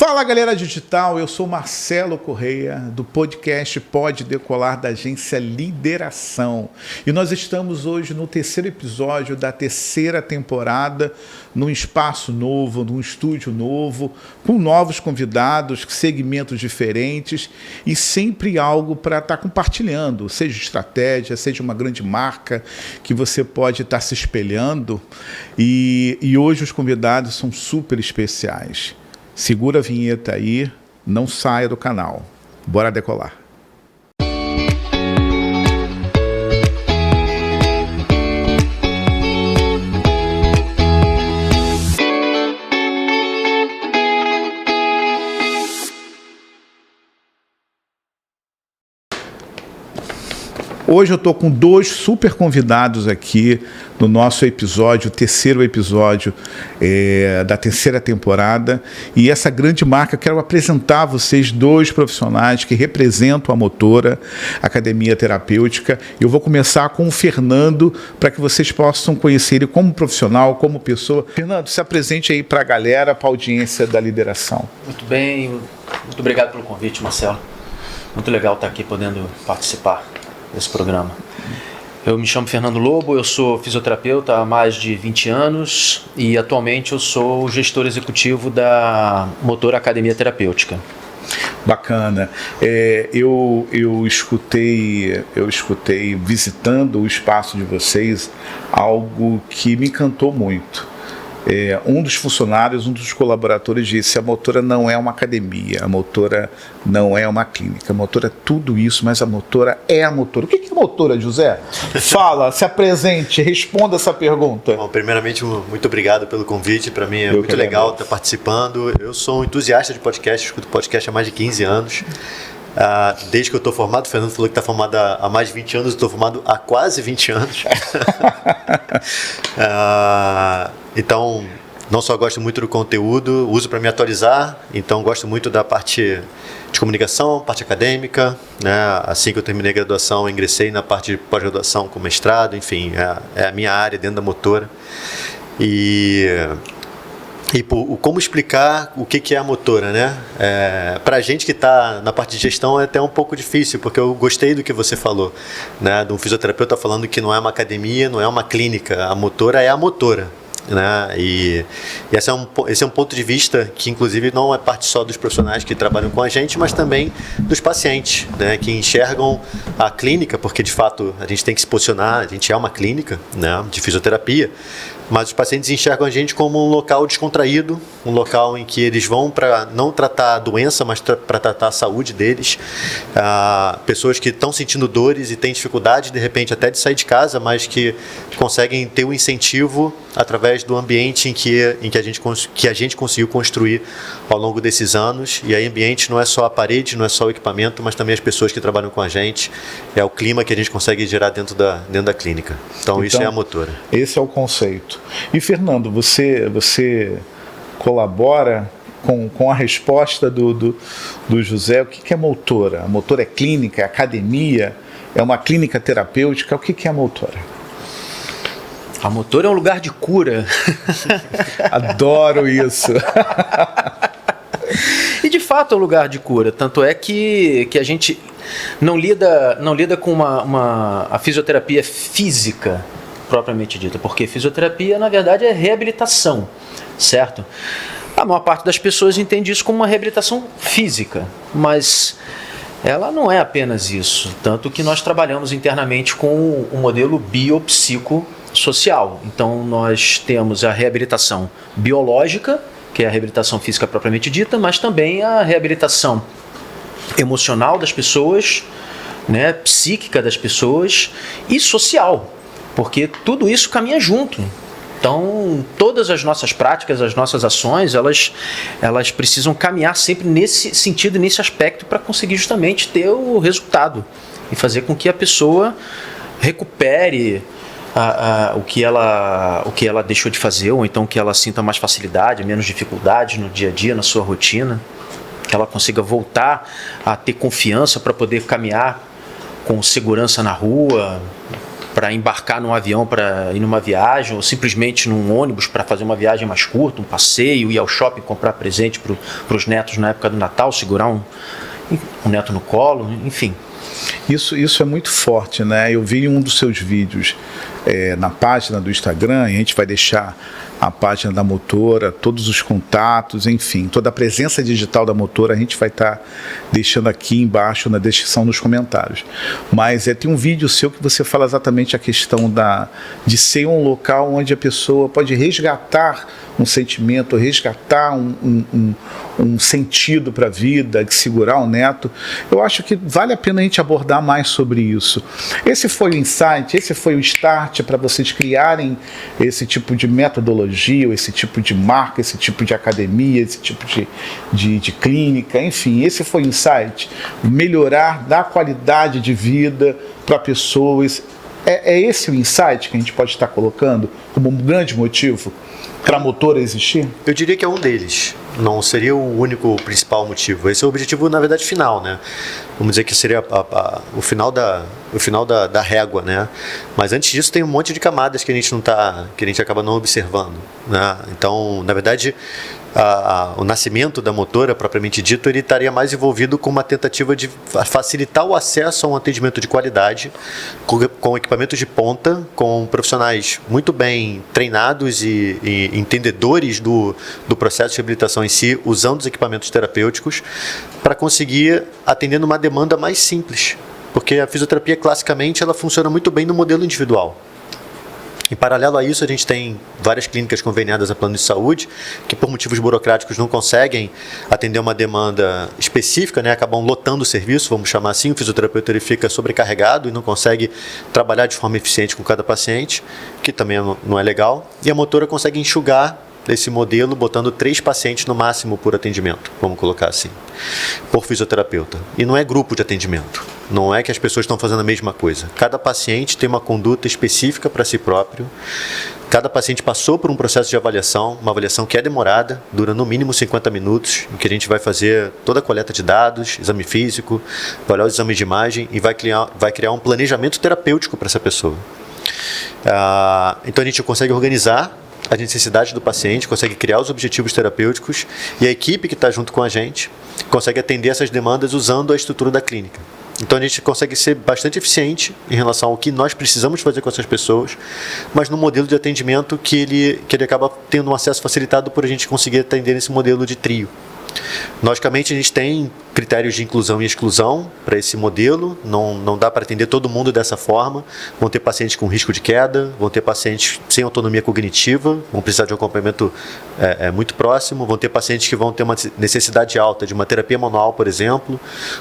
Fala galera digital, eu sou Marcelo Correia do podcast Pode Decolar da agência Lideração e nós estamos hoje no terceiro episódio da terceira temporada, num espaço novo, num estúdio novo, com novos convidados, segmentos diferentes e sempre algo para estar compartilhando, seja estratégia, seja uma grande marca que você pode estar se espelhando e hoje os convidados são super especiais. Segura a vinheta aí, não saia do canal. Bora decolar. Hoje eu estou com dois super convidados aqui no nosso episódio, o terceiro episódio da terceira temporada. E essa grande marca, quero apresentar a vocês dois profissionais que representam a Motora Academia Terapêutica. Eu vou começar com o Fernando, para que vocês possam conhecer ele como profissional, como pessoa. Fernando, se apresente aí para a galera, para a audiência da lideração. Muito bem, muito obrigado pelo convite, Marcelo. Muito legal estar aqui podendo participar desse programa. Eu me chamo Fernando Lobo, eu sou fisioterapeuta há mais de 20 anos e atualmente eu sou o gestor executivo da Motora Academia Terapêutica. Bacana. Eu escutei visitando o espaço de vocês algo que me encantou muito. Um dos funcionários, um dos colaboradores disse: a Motora não é uma academia, a Motora não é uma clínica, a Motora é tudo isso, mas a Motora é a Motora. O que é a Motora, José? Fala, se apresente, responda essa pergunta. Bom, primeiramente, muito obrigado pelo convite, para mim é muito legal estar participando. Eu sou um entusiasta de podcast, escuto podcast há mais de 15 anos. Desde que eu estou formado, o Fernando falou que está formado há mais de 20 anos, eu estou formado há quase 20 anos. Então, não só gosto muito do conteúdo, uso para me atualizar, então gosto muito da parte de comunicação, parte acadêmica, né? Assim que eu terminei a graduação, ingressei na parte de pós-graduação com mestrado, enfim, é a minha área dentro da Motora. E como explicar o que é a Motora, né? Para a gente que está na parte de gestão é até um pouco difícil, porque eu gostei do que você falou, né? De um fisioterapeuta falando que não é uma academia, não é uma clínica, a Motora é a Motora, né? E esse é um ponto de vista que inclusive não é parte só dos profissionais que trabalham com a gente, mas também dos pacientes, né? Que enxergam a clínica, porque de fato a gente tem que se posicionar, a gente é uma clínica, né? De fisioterapia, mas os pacientes enxergam a gente como um local descontraído, um local em que eles vão para não tratar a doença, mas para tratar a saúde deles. Pessoas que estão sentindo dores e têm dificuldade, de repente, até de sair de casa, mas que conseguem ter um incentivo através do ambiente em que a gente conseguiu construir ao longo desses anos. E aí, ambiente não é só a parede, não é só o equipamento, mas também as pessoas que trabalham com a gente. É o clima que a gente consegue gerar dentro da clínica. Então isso é a Motora. Esse é o conceito. E Fernando, você colabora com a resposta do José. O que é Motora? A Motora é clínica, é academia, é uma clínica terapêutica? O que é a Motora? A Motora é um lugar de cura. Adoro isso. E de fato é um lugar de cura, tanto é que a gente não lida com a fisioterapia física propriamente dita, porque fisioterapia na verdade é reabilitação, certo? A maior parte das pessoas entende isso como uma reabilitação física, mas ela não é apenas isso, tanto que nós trabalhamos internamente com o modelo biopsicossocial. Então nós temos a reabilitação biológica, que é a reabilitação física propriamente dita, mas também a reabilitação emocional das pessoas, né, psíquica das pessoas e social, porque tudo isso caminha junto. Então, todas as nossas práticas, as nossas ações, elas precisam caminhar sempre nesse sentido, nesse aspecto, para conseguir justamente ter o resultado e fazer com que a pessoa recupere o que ela deixou de fazer, ou então que ela sinta mais facilidade, menos dificuldade no dia a dia, na sua rotina, que ela consiga voltar a ter confiança para poder caminhar com segurança na rua, para embarcar num avião para ir numa viagem, ou simplesmente num ônibus para fazer uma viagem mais curta, um passeio, ir ao shopping comprar presente para os netos na época do Natal, segurar um neto no colo, enfim. Isso é muito forte, né? Eu vi um dos seus vídeos na página do Instagram, e a gente vai deixar a página da Motora, todos os contatos, enfim, toda a presença digital da Motora a gente vai estar deixando aqui embaixo na descrição nos comentários. Mas tem um vídeo seu que você fala exatamente a questão de ser um local onde a pessoa pode resgatar um sentimento, resgatar um sentido para a vida, de segurar o neto. Eu acho que vale a pena a gente abordar mais sobre isso. Esse foi o insight, esse foi o start para vocês criarem esse tipo de metodologia, esse tipo de marca, esse tipo de academia, esse tipo de clínica, enfim, esse foi o insight. Melhorar, dar qualidade de vida para pessoas. É esse o insight que a gente pode estar colocando como um grande motivo para a Motora existir? Eu diria que é um deles. Não seria o único principal motivo. Esse é o objetivo, na verdade, final, né? Vamos dizer que seria o final da régua, né? Mas antes disso tem um monte de camadas que a gente acaba não observando, né? Então, na verdade, o nascimento da Motora, propriamente dito, ele estaria mais envolvido com uma tentativa de facilitar o acesso a um atendimento de qualidade, com equipamentos de ponta, com profissionais muito bem treinados e entendedores do processo de reabilitação em si, usando os equipamentos terapêuticos, para conseguir atender numa demanda mais simples, porque a fisioterapia, classicamente, ela funciona muito bem no modelo individual. Em paralelo a isso, a gente tem várias clínicas conveniadas a plano de saúde que, por motivos burocráticos, não conseguem atender uma demanda específica, né? Acabam lotando o serviço, vamos chamar assim. O fisioterapeuta ele fica sobrecarregado e não consegue trabalhar de forma eficiente com cada paciente, que também não é legal. E a Motora consegue enxugar esse modelo, botando 3 pacientes no máximo por atendimento, vamos colocar assim, por fisioterapeuta. E não é grupo de atendimento, não é que as pessoas estão fazendo a mesma coisa. Cada paciente tem uma conduta específica para si próprio, cada paciente passou por um processo de avaliação, uma avaliação que é demorada, dura no mínimo 50 minutos, em que a gente vai fazer toda a coleta de dados, exame físico, vai olhar os exames de imagem e vai criar um planejamento terapêutico para essa pessoa. Então a gente consegue organizar a necessidade do paciente, consegue criar os objetivos terapêuticos e a equipe que está junto com a gente consegue atender essas demandas usando a estrutura da clínica. Então a gente consegue ser bastante eficiente em relação ao que nós precisamos fazer com essas pessoas, mas num modelo de atendimento que ele acaba tendo um acesso facilitado por a gente conseguir atender nesse modelo de trio. Logicamente, a gente tem critérios de inclusão e exclusão para esse modelo, não dá para atender todo mundo dessa forma. Vão ter pacientes com risco de queda, vão ter pacientes sem autonomia cognitiva, vão precisar de um acompanhamento muito próximo, vão ter pacientes que vão ter uma necessidade alta de uma terapia manual, por exemplo,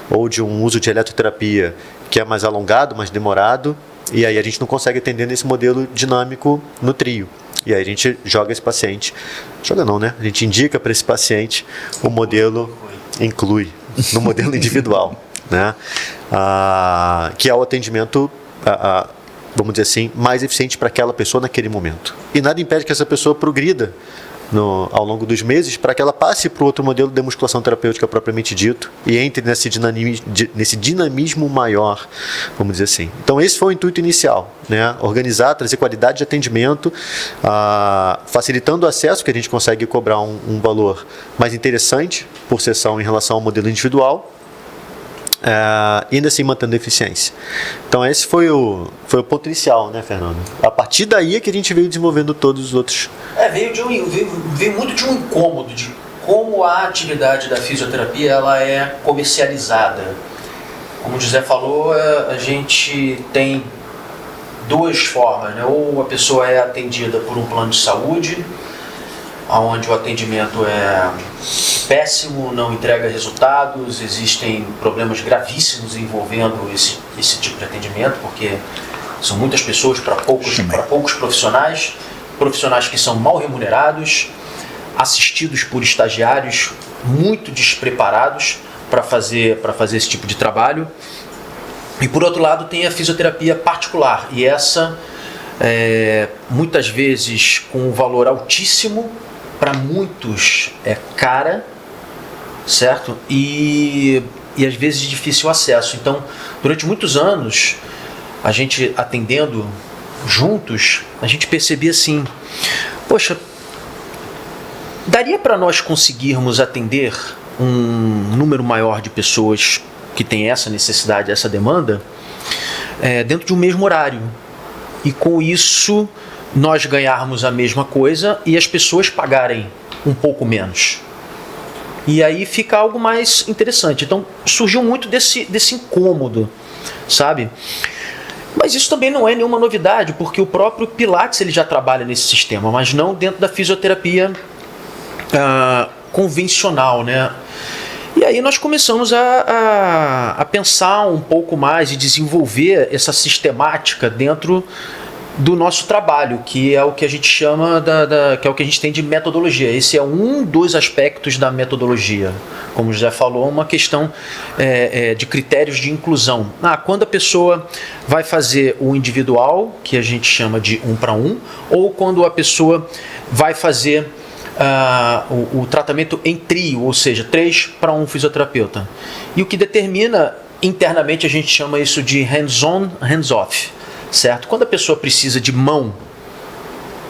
ou de um uso de eletroterapia que é mais alongado, mais demorado, e aí a gente não consegue atender nesse modelo dinâmico no trio. E aí a gente joga esse paciente, joga não, né? A gente indica para esse paciente o modelo inclui, no modelo individual, né? Que é o atendimento, vamos dizer assim, mais eficiente para aquela pessoa naquele momento. E nada impede que essa pessoa progrida ao longo dos meses para que ela passe para o outro modelo de musculação terapêutica propriamente dito e entre nesse dinamismo maior, vamos dizer assim. Então esse foi o intuito inicial, né? Organizar, trazer qualidade de atendimento, facilitando o acesso, que a gente consegue cobrar um valor mais interessante por sessão em relação ao modelo individual, e ainda assim mantendo a eficiência. Então esse foi o ponto inicial, né, Fernando? A partir daí é que a gente veio desenvolvendo todos os outros. Veio muito de um incômodo de como a atividade da fisioterapia ela é comercializada. Como o José falou, a gente tem 2 formas, né? Ou a pessoa é atendida por um plano de saúde, onde o atendimento é péssimo, não entrega resultados, existem problemas gravíssimos envolvendo esse tipo de atendimento, porque são muitas pessoas para poucos profissionais que são mal remunerados, assistidos por estagiários muito despreparados para fazer esse tipo de trabalho. E por outro lado tem a fisioterapia particular, e essa muitas vezes com um valor altíssimo, para muitos é cara, certo? E às vezes de difícil acesso. Então, durante muitos anos, a gente atendendo juntos, a gente percebia assim, poxa, daria para nós conseguirmos atender um número maior de pessoas que tem essa necessidade, essa demanda, dentro de um mesmo horário. E com isso nós ganharmos a mesma coisa e as pessoas pagarem um pouco menos. E aí fica algo mais interessante. Então surgiu muito desse incômodo, sabe? Mas isso também não é nenhuma novidade, porque o próprio Pilates ele já trabalha nesse sistema, mas não dentro da fisioterapia convencional, né? E aí nós começamos a pensar um pouco mais e desenvolver essa sistemática dentro do nosso trabalho, que é o que a gente chama que é o que a gente tem de metodologia. Esse é um dos aspectos da metodologia. Como o José falou, uma questão de critérios de inclusão. Quando a pessoa vai fazer o individual, que a gente chama de 1 para 1, ou quando a pessoa vai fazer o tratamento em trio, ou seja, 3 para 1 fisioterapeuta. E o que determina internamente, a gente chama isso de hands-on, hands-off. Certo? Quando a pessoa precisa de mão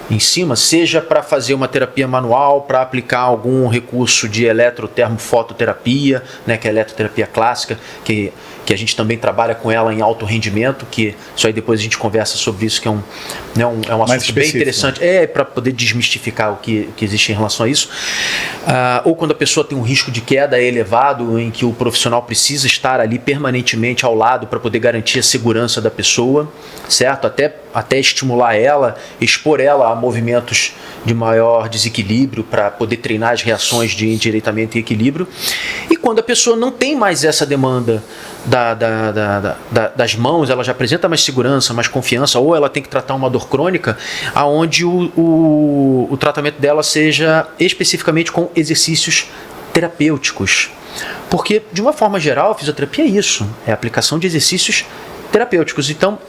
em cima, seja para fazer uma terapia manual, para aplicar algum recurso de eletrotermofototerapia, né, que é a eletroterapia clássica, que a gente também trabalha com ela em alto rendimento, que isso aí depois a gente conversa sobre isso, que é um assunto bem interessante, para poder desmistificar o que existe em relação a isso. Ou quando a pessoa tem um risco de queda elevado, em que o profissional precisa estar ali permanentemente ao lado para poder garantir a segurança da pessoa, certo? Até estimular ela, expor ela a movimentos de maior desequilíbrio para poder treinar as reações de endireitamento e equilíbrio. E quando a pessoa não tem mais essa demanda das mãos, ela já apresenta mais segurança, mais confiança, ou ela tem que tratar uma dor crônica, aonde o tratamento dela seja especificamente com exercícios terapêuticos. Porque, de uma forma geral, a fisioterapia é isso, é a aplicação de exercícios terapêuticos. Então,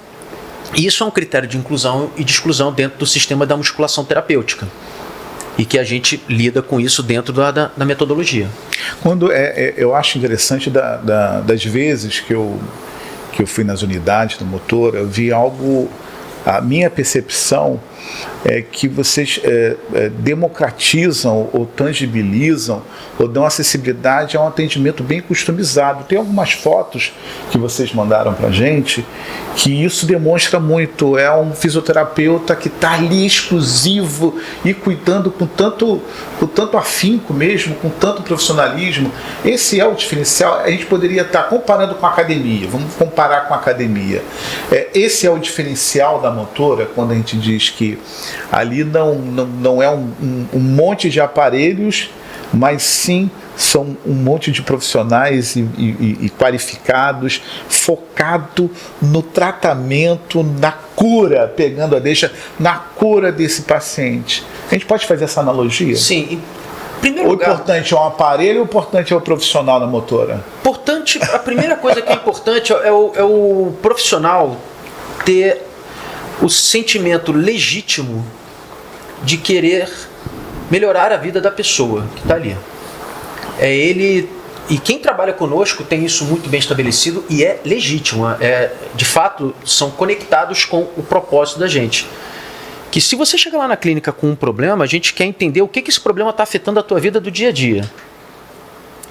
isso é um critério de inclusão e de exclusão dentro do sistema da musculação terapêutica. E que a gente lida com isso dentro da metodologia. Eu acho interessante das vezes que eu fui nas unidades do motor, eu vi algo, a minha percepção é que vocês democratizam ou tangibilizam ou dão acessibilidade a um atendimento bem customizado. Tem algumas fotos que vocês mandaram para a gente que isso demonstra muito. É um fisioterapeuta que está ali exclusivo e cuidando com tanto afinco mesmo, com tanto profissionalismo. Esse é o diferencial. A gente poderia estar comparando com a academia. Vamos comparar com a academia. Esse é o diferencial da Motora, quando a gente diz que ali não é um monte de aparelhos, mas sim são um monte de profissionais e qualificados, focado no tratamento, na cura, pegando a deixa, na cura desse paciente. A gente pode fazer essa analogia? Sim. Em primeiro o lugar, importante é o aparelho ou o importante é o profissional da Motora? A primeira coisa que é importante é o profissional ter o sentimento legítimo de querer melhorar a vida da pessoa que está ali. E quem trabalha conosco tem isso muito bem estabelecido e é legítimo. De fato, são conectados com o propósito da gente. Que se você chegar lá na clínica com um problema, a gente quer entender o que esse problema está afetando a tua vida do dia a dia.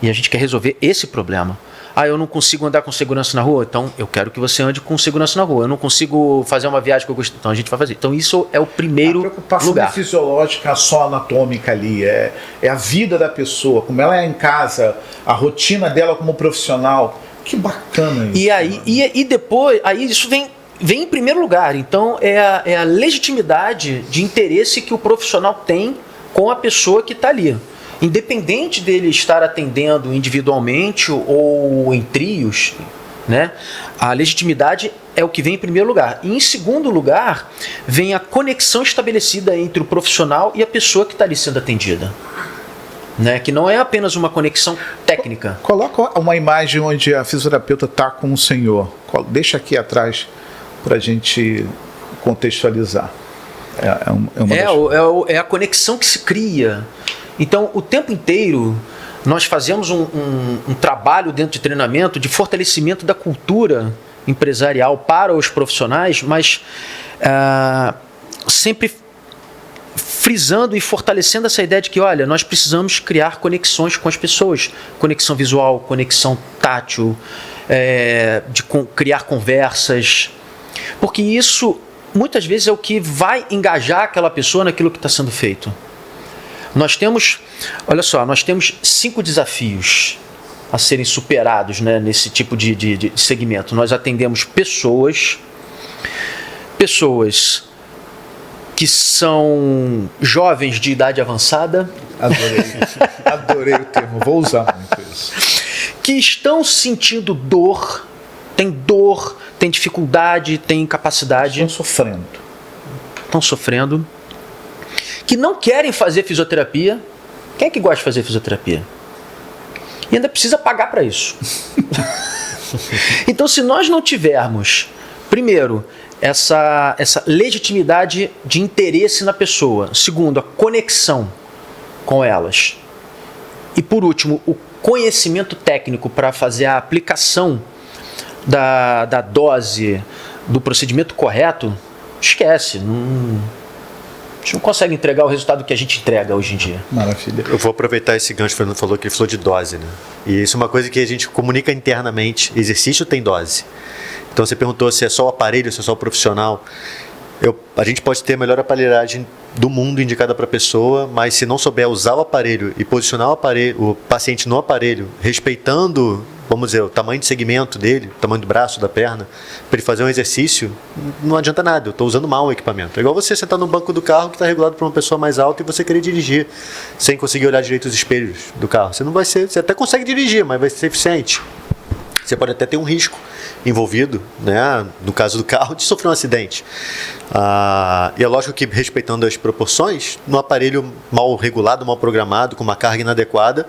E a gente quer resolver esse problema. Eu não consigo andar com segurança na rua, então eu quero que você ande com segurança na rua. Eu não consigo fazer uma viagem que eu gosto, então a gente vai fazer. Então isso é o primeiro lugar. A preocupação não é fisiológica só anatômica ali, é a vida da pessoa, como ela é em casa, a rotina dela como profissional. Que bacana isso. E depois, aí isso vem em primeiro lugar. Então é a legitimidade de interesse que o profissional tem com a pessoa que está ali. Independente dele estar atendendo individualmente ou em trios, né, a legitimidade é o que vem em primeiro lugar. E em segundo lugar, vem a conexão estabelecida entre o profissional e a pessoa que está ali sendo atendida. Né, que não é apenas uma conexão técnica. Coloca uma imagem onde a fisioterapeuta está com o senhor. Deixa aqui atrás para a gente contextualizar. É a conexão que se cria. Então, o tempo inteiro, nós fazemos um trabalho dentro de treinamento de fortalecimento da cultura empresarial para os profissionais, mas sempre frisando e fortalecendo essa ideia de que, olha, nós precisamos criar conexões com as pessoas, conexão visual, conexão tátil, criar conversas, porque isso muitas vezes é o que vai engajar aquela pessoa naquilo que está sendo feito. Nós temos 5 desafios a serem superados, né, nesse tipo de segmento. Nós atendemos pessoas que são jovens de idade avançada. Adorei o termo, vou usar muito isso. Que estão sentindo dor, tem dificuldade, tem incapacidade. Estão sofrendo. Que não querem fazer fisioterapia. Quem é que gosta de fazer fisioterapia? E ainda precisa pagar para isso. Então, se nós não tivermos, primeiro, essa legitimidade de interesse na pessoa, segundo, a conexão com elas, e por último, o conhecimento técnico para fazer a aplicação da dose, do procedimento correto, esquece. A gente não consegue entregar o resultado que a gente entrega hoje em dia. Maravilha. Eu vou aproveitar esse gancho que o Fernando falou, que ele falou de dose, né? E isso é uma coisa que a gente comunica internamente. Exercício tem dose. Então você perguntou se é só o aparelho, se é só o profissional. A gente pode ter a melhor aparelhagem do mundo indicada para a pessoa, mas se não souber usar o aparelho e posicionar o paciente no aparelho, respeitando, vamos dizer, o tamanho de segmento dele, o tamanho do braço, da perna, para ele fazer um exercício, não adianta nada, eu estou usando mal o equipamento. É igual você sentar no banco do carro que está regulado para uma pessoa mais alta e você querer dirigir sem conseguir olhar direito os espelhos do carro. Você até consegue dirigir, mas vai ser eficiente. Você pode até ter um risco envolvido, né, no caso do carro, de sofrer um acidente. E é lógico que, respeitando as proporções, no aparelho mal regulado, mal programado, com uma carga inadequada,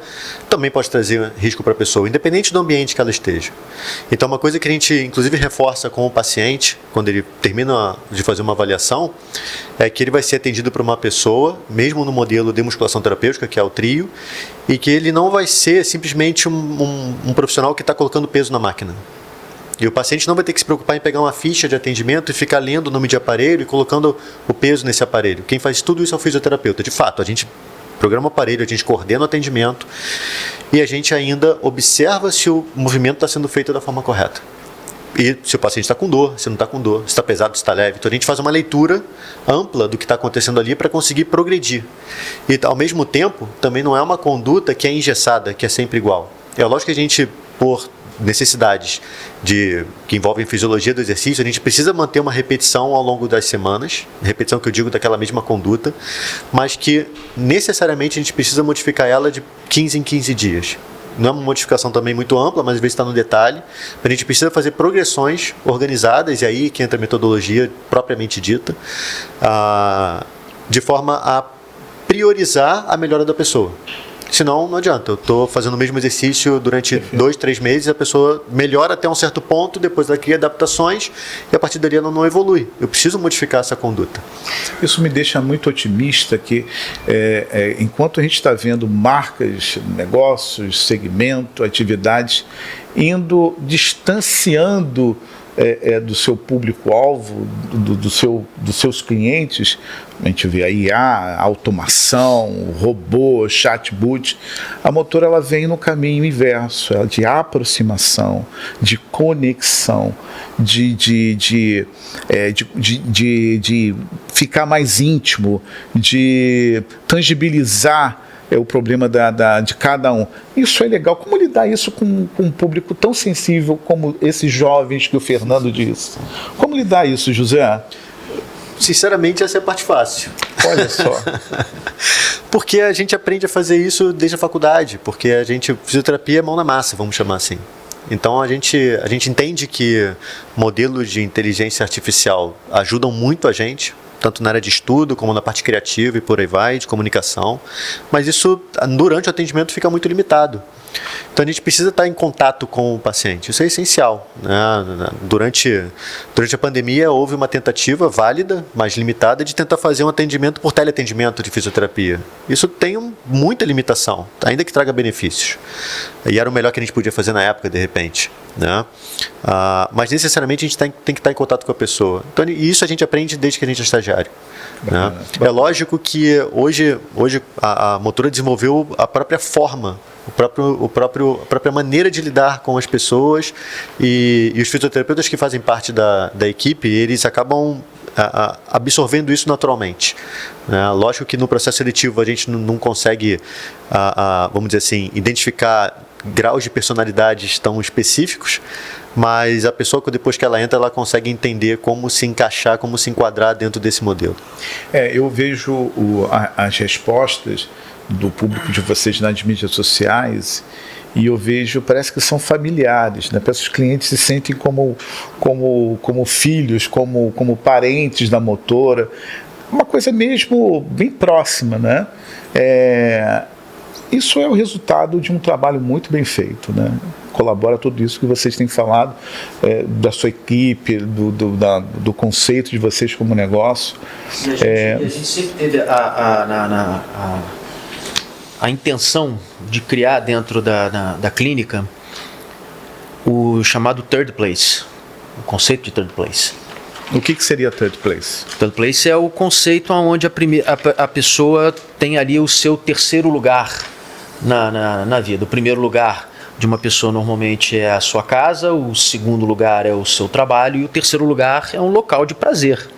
também pode trazer risco para a pessoa, independente do ambiente que ela esteja. Então, uma coisa que a gente, inclusive, reforça com o paciente, quando ele termina de fazer uma avaliação, é que ele vai ser atendido por uma pessoa, mesmo no modelo de musculação terapêutica, que é o trio, e que ele não vai ser simplesmente um profissional que está colocando peso na máquina. E o paciente não vai ter que se preocupar em pegar uma ficha de atendimento e ficar lendo o nome de aparelho e colocando o peso nesse aparelho. Quem faz tudo isso é o fisioterapeuta. De fato, a gente programa o aparelho, a gente coordena o atendimento e a gente ainda observa se o movimento está sendo feito da forma correta. E se o paciente está com dor, se não está com dor, se está pesado, se está leve. Então a gente faz uma leitura ampla do que está acontecendo ali para conseguir progredir. E ao mesmo tempo, também não é uma conduta que é engessada, que é sempre igual. É lógico que a gente, por necessidades que envolvem fisiologia do exercício, a gente precisa manter uma repetição ao longo das semanas, repetição que eu digo daquela mesma conduta, mas que necessariamente a gente precisa modificar ela de 15 em 15 dias. Não é uma modificação também muito ampla, mas às vezes está no detalhe. A gente precisa fazer progressões organizadas, e aí que entra a metodologia propriamente dita, de forma a priorizar a melhora da pessoa. Senão, não adianta. Eu estou fazendo o mesmo exercício durante 2, 3 meses, a pessoa melhora até um certo ponto, depois ela cria adaptações e a partir dali ela não evolui. Eu preciso modificar essa conduta. Isso me deixa muito otimista que, enquanto a gente está vendo marcas, negócios, segmento, atividades, distanciando do seu público-alvo, dos seus clientes, a gente vê a IA, a automação, o robô, chatbot. A Motora ela vem no caminho inverso, de aproximação, de conexão, de ficar mais íntimo, de tangibilizar o problema de cada um. Isso é legal. Como lidar isso com um público tão sensível como esses jovens que o Fernando disse? Como lidar isso, José? Sinceramente, essa é a parte fácil. Olha só. Porque a gente aprende a fazer isso desde a faculdade, porque fisioterapia é mão na massa, vamos chamar assim. Então a gente entende que modelos de inteligência artificial ajudam muito a gente, tanto na área de estudo, como na parte criativa e por aí vai, de comunicação. Mas isso, durante o atendimento, fica muito limitado. Então a gente precisa estar em contato com o paciente, isso é essencial, né? Durante a pandemia houve uma tentativa válida, mas limitada, de tentar fazer um atendimento por teleatendimento de fisioterapia. Isso tem muita limitação, ainda que traga benefícios. E era o melhor que a gente podia fazer na época, de repente, né? Mas necessariamente a gente tem que estar em contato com a pessoa. Então isso a gente aprende desde que a gente é estagiário. Né? É lógico que hoje a Motura desenvolveu a própria forma, a própria maneira de lidar com as pessoas, e os fisioterapeutas que fazem parte da equipe, eles acabam absorvendo isso naturalmente. Né? Lógico que no processo seletivo a gente não consegue, vamos dizer assim, identificar graus de personalidades tão específicos, mas a pessoa, depois que ela entra, ela consegue entender como se encaixar, como se enquadrar dentro desse modelo. Eu vejo as respostas do público de vocês nas mídias sociais, e eu vejo, parece que são familiares, né? Parece que os clientes se sentem como filhos, como parentes da Motora, uma coisa mesmo bem próxima, né? Isso é o resultado de um trabalho muito bem feito, né? Colabora tudo isso que vocês têm falado, da sua equipe, do conceito de vocês como negócio. E a gente sempre teve a intenção de criar dentro da clínica o chamado third place, o conceito de third place. O que seria third place? Third place é o conceito onde a pessoa tem ali o seu terceiro lugar na vida. O primeiro lugar de uma pessoa normalmente é a sua casa, o segundo lugar é o seu trabalho, e o terceiro lugar é um local de prazer,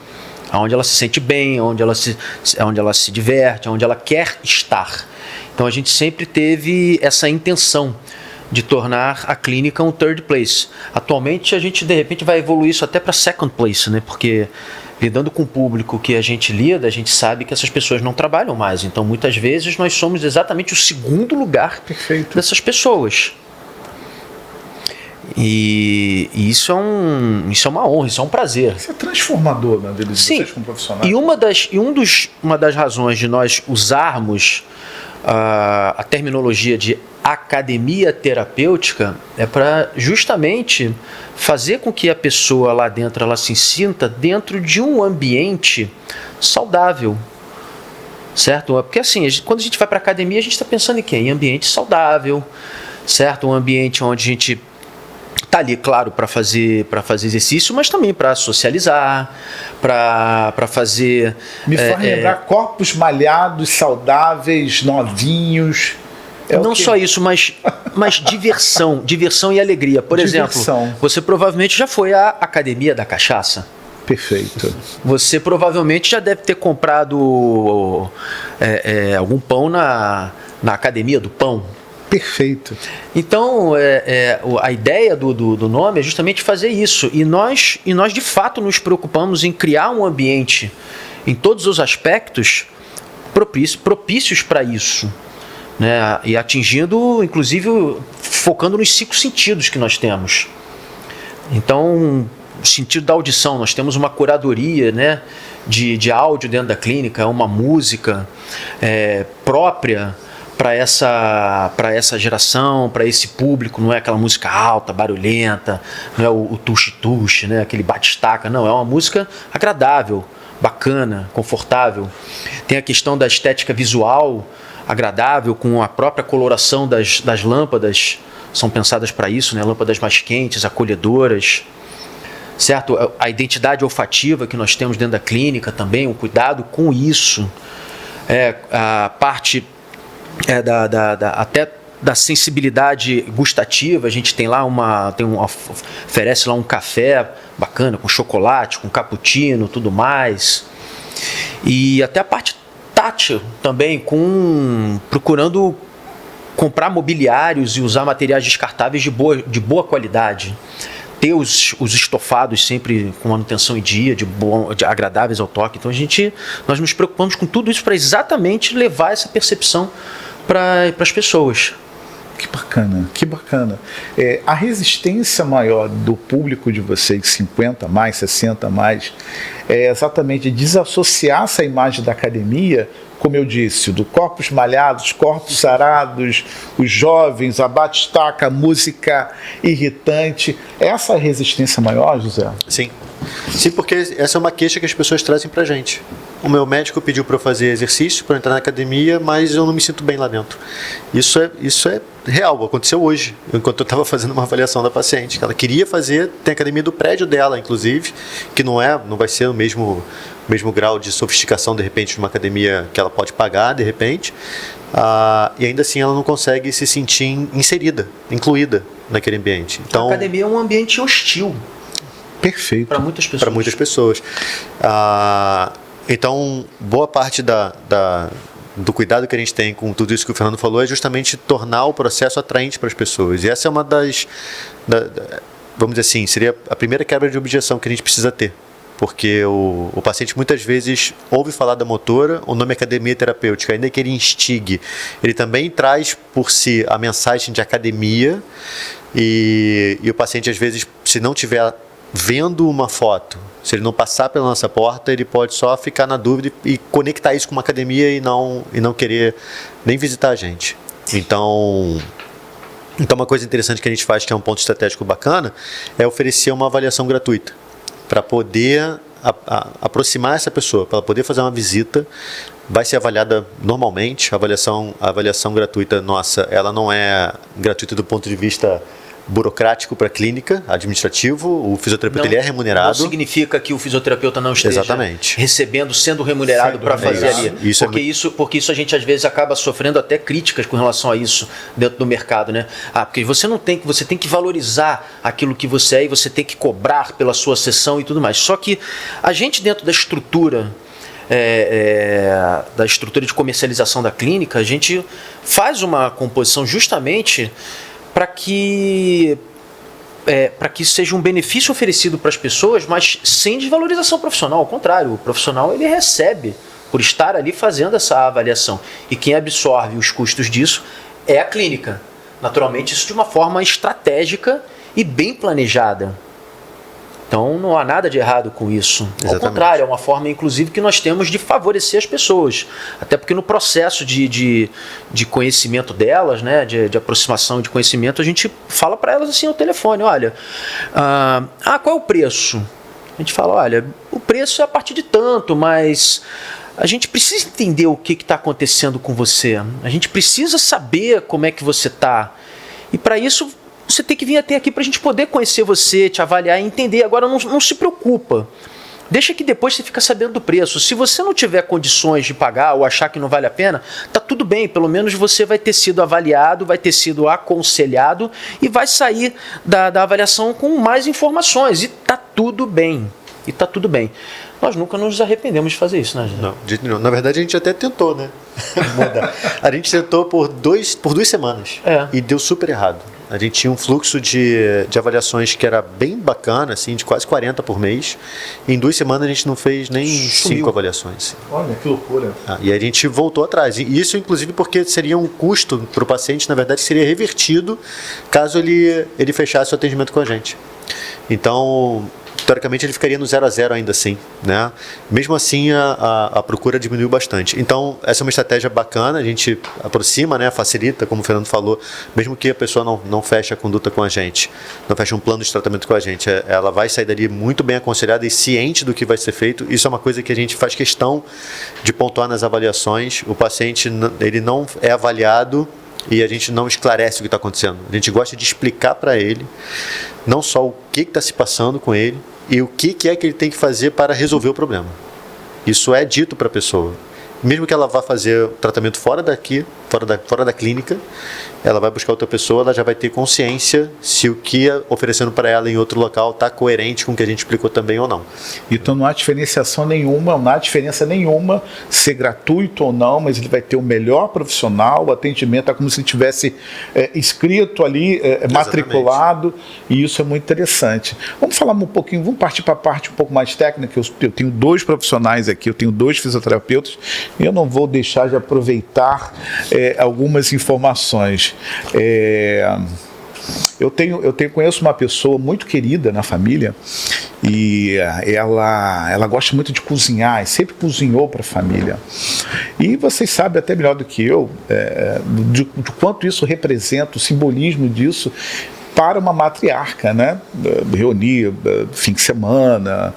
onde ela se sente bem, onde ela se diverte, onde ela quer estar. Então a gente sempre teve essa intenção de tornar a clínica um third place. Atualmente a gente de repente vai evoluir isso até para second place, né? Porque lidando com o público que a gente lida, a gente sabe que essas pessoas não trabalham mais. Então muitas vezes nós somos exatamente o segundo lugar dessas pessoas. E isso é uma honra, isso é um prazer. Isso é transformador na vida de vocês como profissionais. E uma das razões de nós usarmos a terminologia de academia terapêutica é para justamente fazer com que a pessoa lá dentro ela se sinta dentro de um ambiente saudável, certo? Porque assim, quando a gente vai para a academia, a gente está pensando em quê? Em ambiente saudável, certo? Um ambiente onde a gente está ali, claro, para fazer exercício, mas também para socializar, para fazer... Me faz lembrar corpos malhados, saudáveis, novinhos. Não só isso, mas diversão e alegria. Por exemplo, você provavelmente já foi à Academia da Cachaça. Perfeito. Você provavelmente já deve ter comprado algum pão na Academia do Pão. Perfeito. Então, a ideia do nome é justamente fazer isso. E nós de fato nos preocupamos em criar um ambiente em todos os aspectos propícios para isso, né? E atingindo, inclusive, focando nos 5 sentidos que nós temos. Então, o sentido da audição, nós temos uma curadoria, né, de áudio dentro da clínica, uma música própria para essa geração, para esse público. Não é aquela música alta, barulhenta, não é o tuxe-tuxe, né, aquele bate-estaca, não, é uma música agradável, bacana, confortável. Tem a questão da estética visual agradável, com a própria coloração das lâmpadas, são pensadas para isso, né, lâmpadas mais quentes, acolhedoras, certo? A identidade olfativa que nós temos dentro da clínica também, o cuidado com isso, a parte até da sensibilidade gustativa. A gente tem lá oferece lá um café bacana com chocolate, com cappuccino, tudo mais, e até a parte tátil também, procurando comprar mobiliários e usar materiais descartáveis de boa qualidade, ter os estofados sempre com manutenção em dia, de agradáveis ao toque. Então nós nos preocupamos com tudo isso para exatamente levar essa percepção para as pessoas. Que bacana, que bacana. A resistência maior do público de vocês, 50 mais, 60 mais, é exatamente desassociar essa imagem da academia, como eu disse, do corpos malhados, corpos sarados, os jovens, a batistaca, a música irritante. Essa é a resistência maior, José? Sim. Sim, porque essa é uma queixa que as pessoas trazem pra gente. O meu médico pediu para eu fazer exercício, para entrar na academia, mas eu não me sinto bem lá dentro. Isso é real, aconteceu hoje, enquanto eu estava fazendo uma avaliação da paciente, que ela queria fazer, tem a academia do prédio dela, inclusive, que não vai ser o mesmo grau de sofisticação, de repente, de uma academia que ela pode pagar, de repente, e ainda assim ela não consegue se sentir inserida, incluída naquele ambiente. Então, a academia é um ambiente hostil. Perfeito. Para muitas pessoas. Para muitas pessoas. Então, boa parte do cuidado que a gente tem com tudo isso que o Fernando falou é justamente tornar o processo atraente para as pessoas. E essa é uma vamos dizer assim, seria a primeira quebra de objeção que a gente precisa ter. Porque o paciente muitas vezes ouve falar da motora, o nome academia terapêutica, ainda que ele instigue, ele também traz por si a mensagem de academia e o paciente às vezes, se não tiver vendo uma foto, se ele não passar pela nossa porta, ele pode só ficar na dúvida e conectar isso com uma academia e não querer nem visitar a gente. Então, uma coisa interessante que a gente faz, que é um ponto estratégico bacana, é oferecer uma avaliação gratuita para poder aproximar essa pessoa, para ela poder fazer uma visita. Vai ser avaliada normalmente. A avaliação gratuita nossa, ela não é gratuita do ponto de vista burocrático para a clínica, administrativo. O fisioterapeuta ele é remunerado. Não significa que o fisioterapeuta não esteja sendo remunerado para fazer ali. Porque isso a gente às vezes acaba sofrendo até críticas com relação a isso dentro do mercado, né? Porque você tem que valorizar aquilo que você é e você tem que cobrar pela sua sessão e tudo mais. Só que a gente dentro da estrutura de comercialização da clínica, a gente faz uma composição justamente para que seja um benefício oferecido para as pessoas, mas sem desvalorização profissional. Ao contrário, o profissional ele recebe por estar ali fazendo essa avaliação. E quem absorve os custos disso é a clínica. Naturalmente, isso de uma forma estratégica e bem planejada. Então, não há nada de errado com isso. Exatamente. Ao contrário, é uma forma, inclusive, que nós temos de favorecer as pessoas. Até porque no processo de conhecimento delas, né, de aproximação de conhecimento, a gente fala para elas assim ao telefone, olha, qual é o preço? A gente fala, olha, o preço é a partir de tanto, mas a gente precisa entender o que está acontecendo com você. A gente precisa saber como é que você está. E para isso você tem que vir até aqui para a gente poder conhecer você, te avaliar e entender. Agora não se preocupa. Deixa que depois você fica sabendo do preço. Se você não tiver condições de pagar ou achar que não vale a pena, tá tudo bem. Pelo menos você vai ter sido avaliado, vai ter sido aconselhado e vai sair da avaliação com mais informações. E tá tudo bem. Nós nunca nos arrependemos de fazer isso, né, gente? Não. Na verdade, a gente até tentou, né? A gente tentou por 2 semanas e deu super errado. A gente tinha um fluxo de avaliações que era bem bacana, assim, de quase 40 por mês. E em 2 semanas a gente não fez nem 5 avaliações. Assim. Olha, que loucura. E a gente voltou atrás. E isso, inclusive, porque seria um custo para o paciente, na verdade, seria revertido caso ele fechasse o atendimento com a gente. Então, teoricamente ele ficaria no 0 a 0 ainda assim, né? Mesmo assim a procura diminuiu bastante. Então essa é uma estratégia bacana, a gente aproxima, né? Facilita, como o Fernando falou, mesmo que a pessoa não feche a conduta com a gente, não feche um plano de tratamento com a gente, ela vai sair dali muito bem aconselhada e ciente do que vai ser feito. Isso é uma coisa que a gente faz questão de pontuar nas avaliações. O paciente ele não é avaliado e a gente não esclarece o que está acontecendo. A gente gosta de explicar para ele não só o que está se passando com ele e o que é que ele tem que fazer para resolver o problema. Isso é dito para a pessoa. Mesmo que ela vá fazer o tratamento fora daqui, fora da clínica, ela vai buscar outra pessoa, ela já vai ter consciência se o que é oferecendo para ela em outro local está coerente com o que a gente explicou também ou não. Então não há diferenciação nenhuma, não há diferença nenhuma ser gratuito ou não, mas ele vai ter o melhor profissional, o atendimento é como se ele tivesse escrito ali, matriculado, e isso é muito interessante. Vamos falar um pouquinho, vamos partir para a parte um pouco mais técnica. Eu tenho 2 profissionais aqui, eu tenho 2 fisioterapeutas, e eu não vou deixar de aproveitar algumas informações. seguinte, conheço uma pessoa muito querida na família e ela gosta muito de cozinhar e sempre cozinhou para a família. E vocês sabem até melhor do que eu de quanto isso representa, o simbolismo disso para uma matriarca, né? Reunir fim de semana,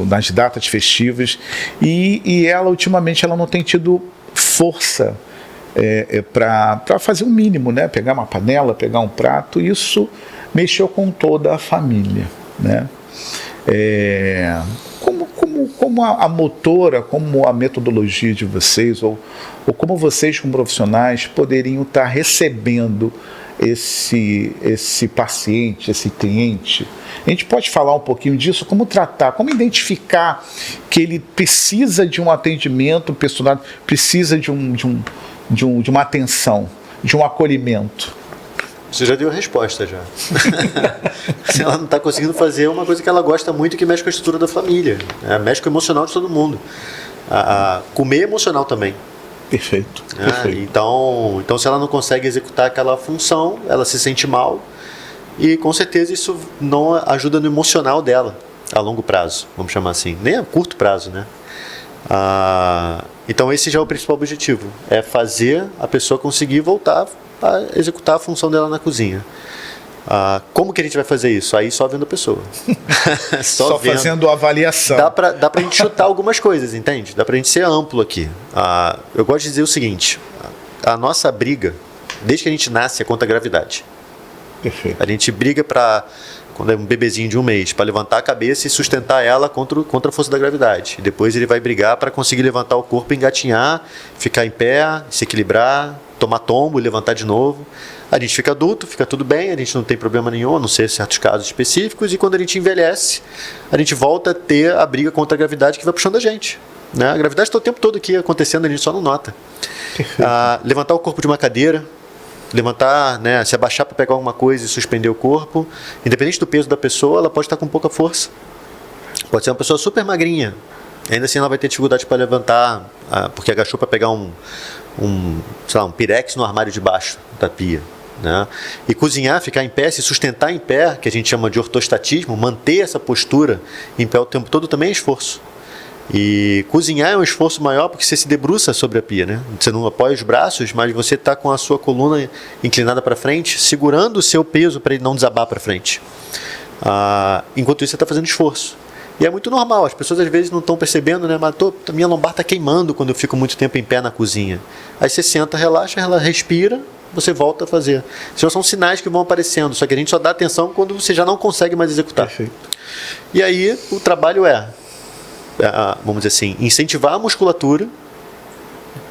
nas datas festivas. E ela, ultimamente, ela não tem tido força para fazer o mínimo, né? Pegar uma panela, pegar um prato. Isso mexeu com toda a família, né? Como a motora, como a metodologia de vocês, ou como vocês, como profissionais, poderiam estar recebendo esse paciente, esse cliente? A gente pode falar um pouquinho disso, como tratar, como identificar que ele precisa de um atendimento personalizado, precisa de uma atenção, de um acolhimento? Você já deu a resposta já. Se ela não está conseguindo fazer uma coisa que ela gosta muito, que mexe com a estrutura da família, mexe com o emocional de todo mundo. Comer emocional também. Perfeito. Então, se ela não consegue executar aquela função, ela se sente mal e com certeza isso não ajuda no emocional dela a longo prazo, vamos chamar assim, nem a curto prazo, né? Então esse já é o principal objetivo, é fazer a pessoa conseguir voltar a executar a função dela na cozinha. Como que a gente vai fazer isso? Aí só vendo a pessoa. só fazendo a avaliação. Dá pra gente chutar algumas coisas, entende? Dá pra gente ser amplo aqui. Eu gosto de dizer o seguinte, a nossa briga, desde que a gente nasce, é contra a gravidade. Perfeito. A gente briga quando é um bebezinho de 1 mês, para levantar a cabeça e sustentar ela contra a força da gravidade. E depois ele vai brigar para conseguir levantar o corpo, engatinhar, ficar em pé, se equilibrar, tomar tombo, levantar de novo. A gente fica adulto, fica tudo bem, a gente não tem problema nenhum, a não ser certos casos específicos, e quando a gente envelhece, a gente volta a ter a briga contra a gravidade que vai puxando a gente. Né? A gravidade está o tempo todo aqui acontecendo, a gente só não nota. Levantar o corpo de uma cadeira, levantar, né, se abaixar para pegar alguma coisa e suspender o corpo, independente do peso da pessoa, ela pode estar com pouca força. Pode ser uma pessoa super magrinha, ainda assim ela vai ter dificuldade para levantar, porque agachou para pegar um pirex no armário de baixo da pia. Né? E cozinhar, ficar em pé, se sustentar em pé, que a gente chama de ortostatismo, manter essa postura em pé o tempo todo também é esforço. E cozinhar é um esforço maior porque você se debruça sobre a pia, né? Você não apoia os braços, mas você está com a sua coluna inclinada para frente, segurando o seu peso para ele não desabar para frente. Enquanto isso você está fazendo esforço. E é muito normal, as pessoas às vezes não estão percebendo, né? Mas a minha lombar está queimando quando eu fico muito tempo em pé na cozinha. Aí você senta, relaxa, ela respira, você volta a fazer. Esses são sinais que vão aparecendo, só que a gente só dá atenção quando você já não consegue mais executar. Perfeito. E aí o trabalho vamos dizer assim, incentivar a musculatura,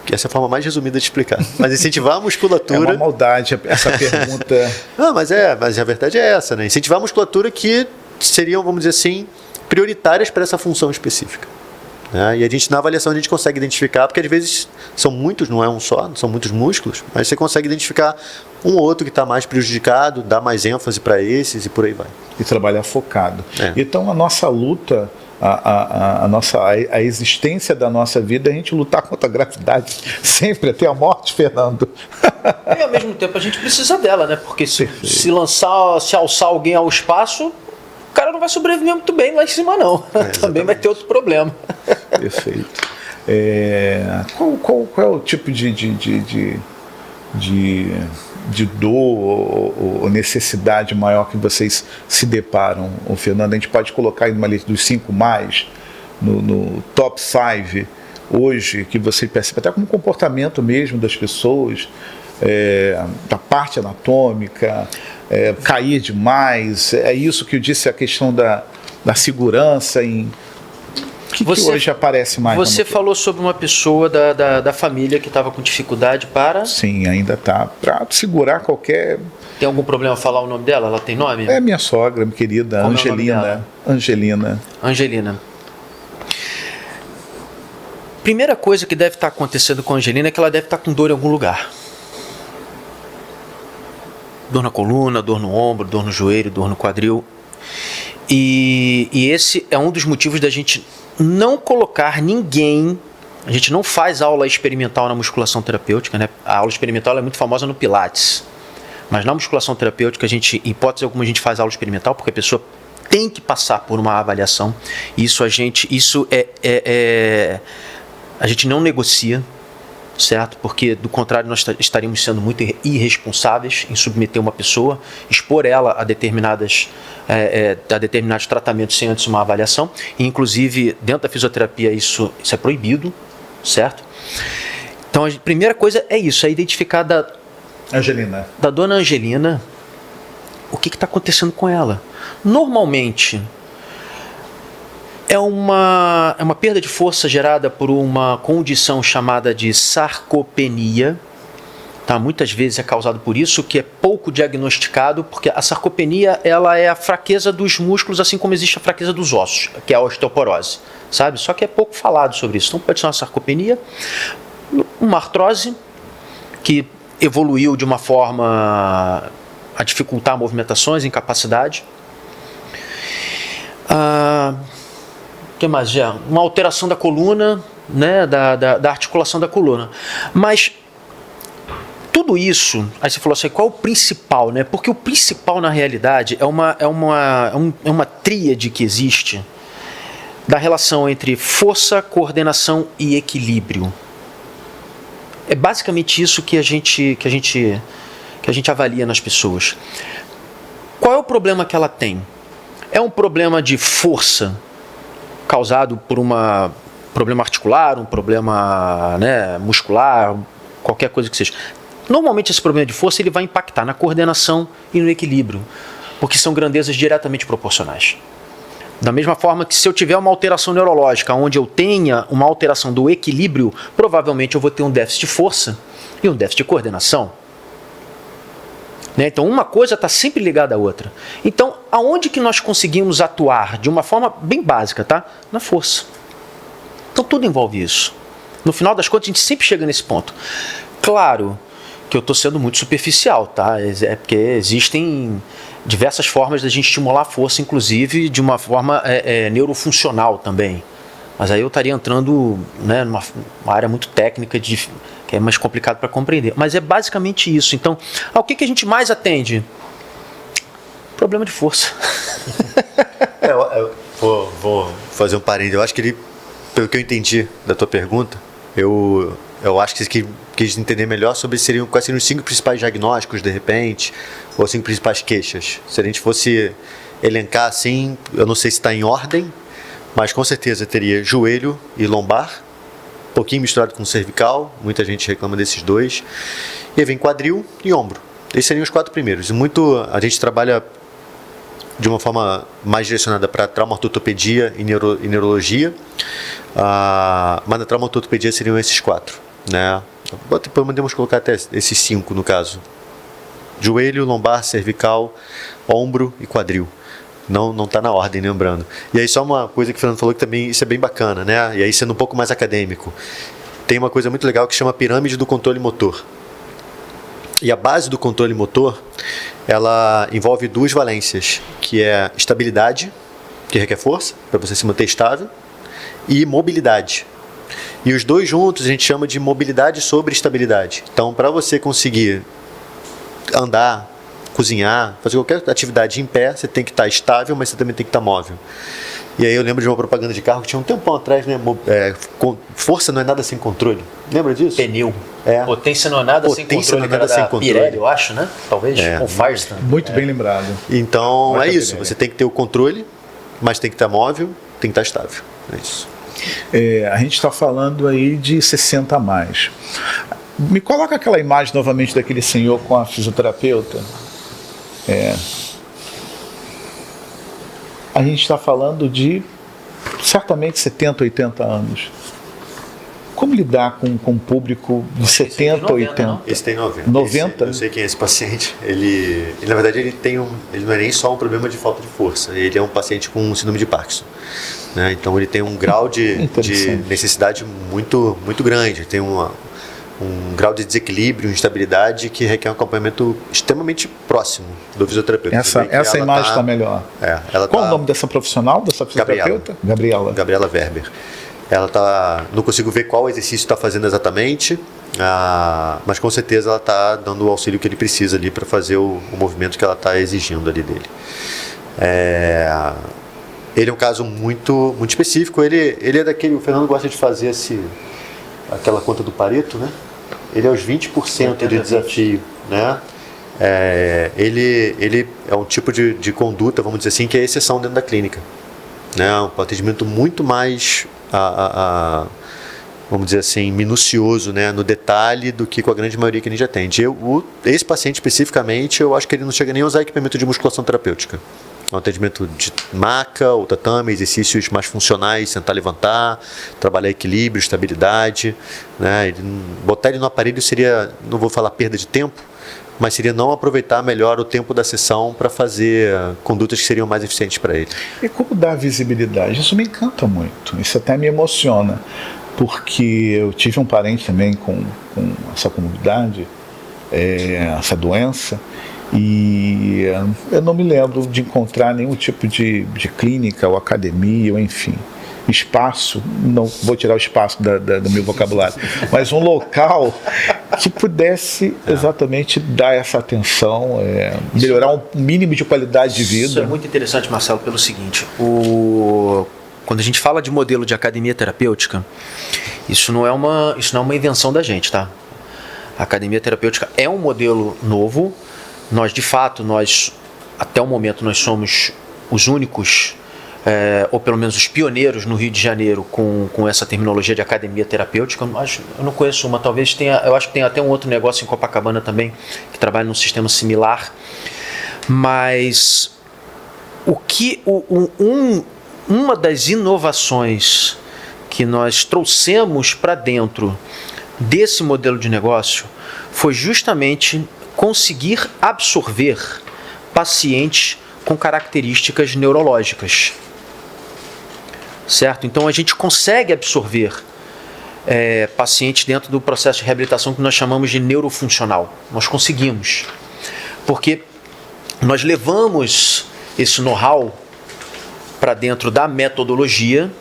que essa é a forma mais resumida de explicar, mas incentivar a musculatura... É uma maldade essa pergunta. Não, mas a verdade é essa, né? Incentivar a musculatura que seriam, vamos dizer assim, prioritárias para essa função específica. Né? E a gente, na avaliação, a gente consegue identificar, porque às vezes são muitos, não é um só, são muitos músculos, mas você consegue identificar um ou outro que está mais prejudicado, dar mais ênfase para esses e por aí vai. E trabalhar focado. Então a nossa luta... A existência da nossa vida é a gente lutar contra a gravidade sempre até a morte, Fernando. E ao mesmo tempo a gente precisa dela, né? Porque se alçar alguém ao espaço, o cara não vai sobreviver muito bem lá em cima, não. Também vai ter outro problema. Perfeito. Qual é o tipo de dor ou necessidade maior que vocês se deparam, Fernando? A gente pode colocar aí numa lista dos 5 mais, no top 5 hoje, que você percebe até como comportamento mesmo das pessoas, da parte anatômica, cair demais, é isso que eu disse, a questão da segurança em... que hoje aparece mais? Você falou sobre uma pessoa da família que estava com dificuldade para... Sim, ainda está. Para segurar qualquer... Tem algum problema falar o nome dela? Ela tem nome? É minha sogra, minha querida, Como Angelina. Angelina. Primeira coisa que deve estar acontecendo com a Angelina é que ela deve estar com dor em algum lugar. Dor na coluna, dor no ombro, dor no joelho, dor no quadril. E esse é um dos motivos da gente não colocar ninguém A gente não faz aula experimental na musculação terapêutica, né? A aula experimental ela é muito famosa no Pilates. Mas na musculação terapêutica, em hipótese alguma, a gente faz aula experimental porque a pessoa tem que passar por uma avaliação. A gente não negocia, certo? Porque, do contrário, nós estaríamos sendo muito irresponsáveis em submeter uma pessoa, expor ela a determinados tratamentos sem antes uma avaliação. E, inclusive, dentro da fisioterapia, isso é proibido, certo? Então, a primeira coisa é isso, é identificar da dona Angelina o que está acontecendo com ela. Normalmente, é uma perda de força gerada por uma condição chamada de sarcopenia. Tá? Muitas vezes é causado por isso, que é pouco diagnosticado, porque a sarcopenia ela é a fraqueza dos músculos, assim como existe a fraqueza dos ossos, que é a osteoporose, sabe? Só que é pouco falado sobre isso. Então pode ser uma sarcopenia, uma artrose, que evoluiu de uma forma a dificultar movimentações, incapacidade. O que mais? Uma alteração da coluna, né, da articulação da coluna. Mas tudo isso, aí você falou assim, qual é o principal? Né? Porque o principal, na realidade, é uma tríade que existe da relação entre força, coordenação e equilíbrio. É basicamente isso que a gente avalia nas pessoas. Qual é o problema que ela tem? É um problema de força causado por um problema articular, um problema, né, muscular, qualquer coisa que seja. Normalmente esse problema de força ele vai impactar na coordenação e no equilíbrio, porque são grandezas diretamente proporcionais. Da mesma forma que se eu tiver uma alteração neurológica onde eu tenha uma alteração do equilíbrio, provavelmente eu vou ter um déficit de força e um déficit de coordenação. Né? Então uma coisa está sempre ligada à outra. Então aonde que nós conseguimos atuar de uma forma bem básica? Tá? Na força. Então tudo envolve isso. No final das contas a gente sempre chega nesse ponto. Claro que eu estou sendo muito superficial, tá? É porque existem diversas formas de a gente estimular a força, inclusive de uma forma neurofuncional também. Mas aí eu estaria entrando, né, numa área muito técnica, que é mais complicado para compreender. Mas é basicamente isso. Então, o que a gente mais atende? Problema de força. Eu vou fazer um parênteses. Eu acho que pelo que eu entendi da tua pergunta, eu acho que quis entender melhor sobre quais seriam os 5 principais diagnósticos, de repente, ou as 5 principais queixas. Se a gente fosse elencar assim, eu não sei se está em ordem, mas com certeza teria joelho e lombar, um pouquinho misturado com cervical, muita gente reclama desses dois, e aí vem quadril e ombro. Esses seriam os 4 primeiros. A gente trabalha de uma forma mais direcionada para traumatortopedia e neurologia, mas na traumatortopedia seriam esses 4. Né? Podemos colocar até esses 5 no caso: joelho, lombar, cervical, ombro e quadril. Não está na ordem, lembrando. E aí só uma coisa que o Fernando falou que também isso é bem bacana, né? E aí sendo um pouco mais acadêmico, tem uma coisa muito legal que chama pirâmide do controle motor. E a base do controle motor, ela envolve 2 valências, que é estabilidade, que requer força para você se manter estável, e mobilidade. E os 2 juntos a gente chama de mobilidade sobre estabilidade. Então, para você conseguir andar, cozinhar, fazer qualquer atividade em pé, você tem que estar estável, mas você também tem que estar móvel. E aí eu lembro de uma propaganda de carro que tinha um tempão atrás, né? Força não é nada sem controle. Lembra disso? Pneu. Potência não é nada sem controle. Não é nada sem controle. Pirelli, eu acho, né? Talvez. Com Firestone. Muito bem lembrado. Então, Marca é isso. Pirelli. Você tem que ter o controle, mas tem que estar móvel, tem que estar estável. É isso. A gente está falando aí de 60 a mais. Me coloca aquela imagem novamente daquele senhor com a fisioterapeuta. A gente está falando de certamente 70, 80 anos. Como lidar com um público de 70, 90, 80? não? Esse tem 90. 90? Eu sei quem é esse paciente. Ele na verdade, ele não é nem só um problema de falta de força. Ele é um paciente com síndrome de Parkinson. Né? Então, ele tem um grau de necessidade muito, muito grande. Tem um grau de desequilíbrio, instabilidade que requer um acompanhamento extremamente próximo do fisioterapeuta. Essa imagem está melhor. Qual o nome dessa profissional, dessa fisioterapeuta? Gabriela Weber. não consigo ver qual exercício está fazendo exatamente, mas com certeza ela está dando o auxílio que ele precisa ali para fazer o movimento que ela está exigindo ali dele. Ele é um caso muito, muito específico. Ele é daquele, o Fernando gosta de fazer aquela conta do Pareto, né? Ele é os 20% de desafio, né? Ele é um tipo de conduta, vamos dizer assim, que é exceção dentro da clínica, né? Um atendimento muito mais, vamos dizer assim, minucioso, né, no detalhe do que com a grande maioria que a gente atende. Esse paciente especificamente, eu acho que ele não chega nem a usar equipamento de musculação terapêutica. É um atendimento de maca ou tatame, exercícios mais funcionais, sentar, levantar, trabalhar equilíbrio, estabilidade, né? Botar ele no aparelho seria, não vou falar perda de tempo, mas seria não aproveitar melhor o tempo da sessão para fazer condutas que seriam mais eficientes para ele. E como dar visibilidade? Isso me encanta muito, isso até me emociona, porque eu tive um parente também com essa comorbidade, essa doença, e eu não me lembro de encontrar nenhum tipo de clínica ou academia, ou enfim, espaço, não vou tirar o espaço do meu vocabulário, mas um local que pudesse exatamente dar essa atenção, melhorar um mínimo de qualidade de vida. Isso é muito interessante, Marcelo, pelo seguinte, quando a gente fala de modelo de academia terapêutica, isso não é uma invenção da gente, tá? A academia terapêutica é um modelo novo. De fato, até o momento, nós somos os únicos, ou pelo menos os pioneiros no Rio de Janeiro com essa terminologia de academia terapêutica. Eu não conheço uma, talvez tenha, eu acho que tem até um outro negócio em Copacabana também, que trabalha num sistema similar. Mas uma das inovações que nós trouxemos para dentro desse modelo de negócio foi justamente conseguir absorver pacientes com características neurológicas, certo? Então a gente consegue absorver pacientes dentro do processo de reabilitação que nós chamamos de neurofuncional. Nós conseguimos, porque nós levamos esse know-how para dentro da metodologia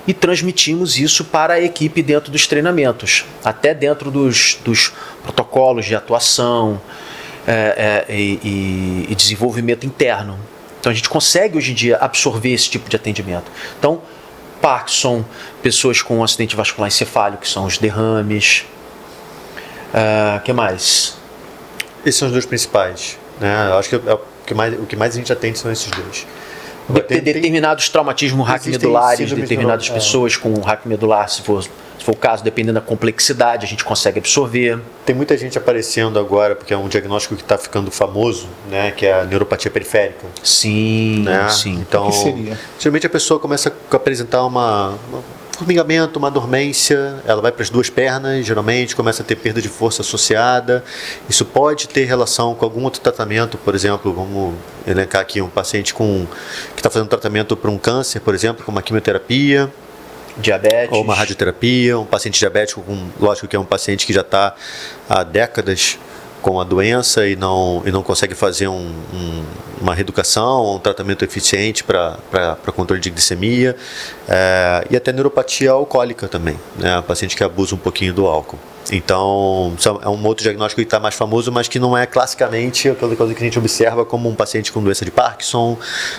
e transmitimos isso para a equipe dentro dos treinamentos, até dentro dos protocolos de atuação, e desenvolvimento interno. Então a gente consegue hoje em dia absorver esse tipo de atendimento. Então, Parkinson, pessoas com acidente vascular encefálico, que são os derrames. Que mais? Esses são os dois principais, né? Eu acho que o que mais a gente atende são esses dois. Determinados traumatismos raquimedulares, determinadas pessoas com raquimedular, se for o caso, dependendo da complexidade, a gente consegue absorver. Tem muita gente aparecendo agora, porque é um diagnóstico que está ficando famoso, né, que é a neuropatia periférica. Sim, né? sim. Então, o que seria? Geralmente a pessoa começa a apresentar um formigamento, uma dormência, ela vai para as duas pernas, geralmente começa a ter perda de força associada. Isso pode ter relação com algum outro tratamento, por exemplo, vamos elencar aqui um paciente que está fazendo tratamento para um câncer, por exemplo, com uma quimioterapia, diabetes, ou uma radioterapia, um paciente diabético, lógico que é um paciente que já está há décadas com a doença e não consegue fazer uma reeducação, um tratamento eficiente para controle de glicemia, e até neuropatia alcoólica também, né? Paciente que abusa um pouquinho do álcool. Então, é um outro diagnóstico que está mais famoso, mas que não é classicamente aquela coisa que a gente observa como um paciente com doença de Parkinson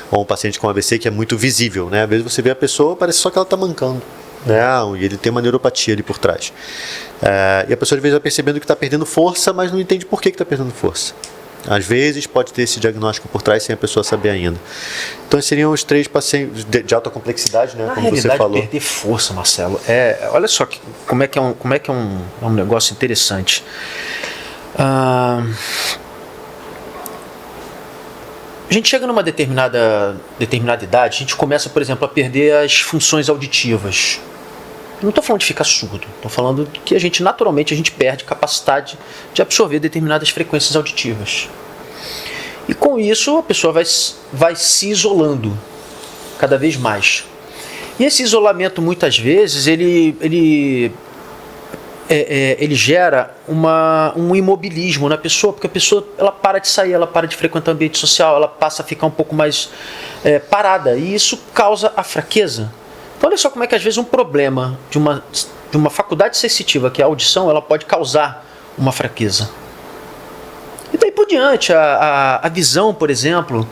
ou um paciente com AVC, que é muito visível, né? Às vezes você vê a pessoa, parece só que ela está mancando, né? E ele tem uma neuropatia ali por trás. E a pessoa às vezes vai percebendo que está perdendo força, mas não entende por que está perdendo força. Às vezes pode ter esse diagnóstico por trás sem a pessoa saber ainda. Então seriam os 3 pacientes de alta complexidade, né? Como você falou. Perder força, Marcelo. Olha só como é que é um negócio interessante. A gente chega numa determinada idade, a gente começa, por exemplo, a perder as funções auditivas. Não estou falando de ficar surdo, estou falando que naturalmente a gente perde capacidade de absorver determinadas frequências auditivas. E com isso a pessoa vai se isolando cada vez mais. E esse isolamento muitas vezes ele gera um imobilismo na pessoa, porque a pessoa ela para de sair, ela para de frequentar o ambiente social, ela passa a ficar um pouco mais parada, e isso causa a fraqueza. Então olha só como é que às vezes um problema de uma faculdade sensitiva, que é a audição, ela pode causar uma fraqueza. E daí por diante, a visão, por exemplo,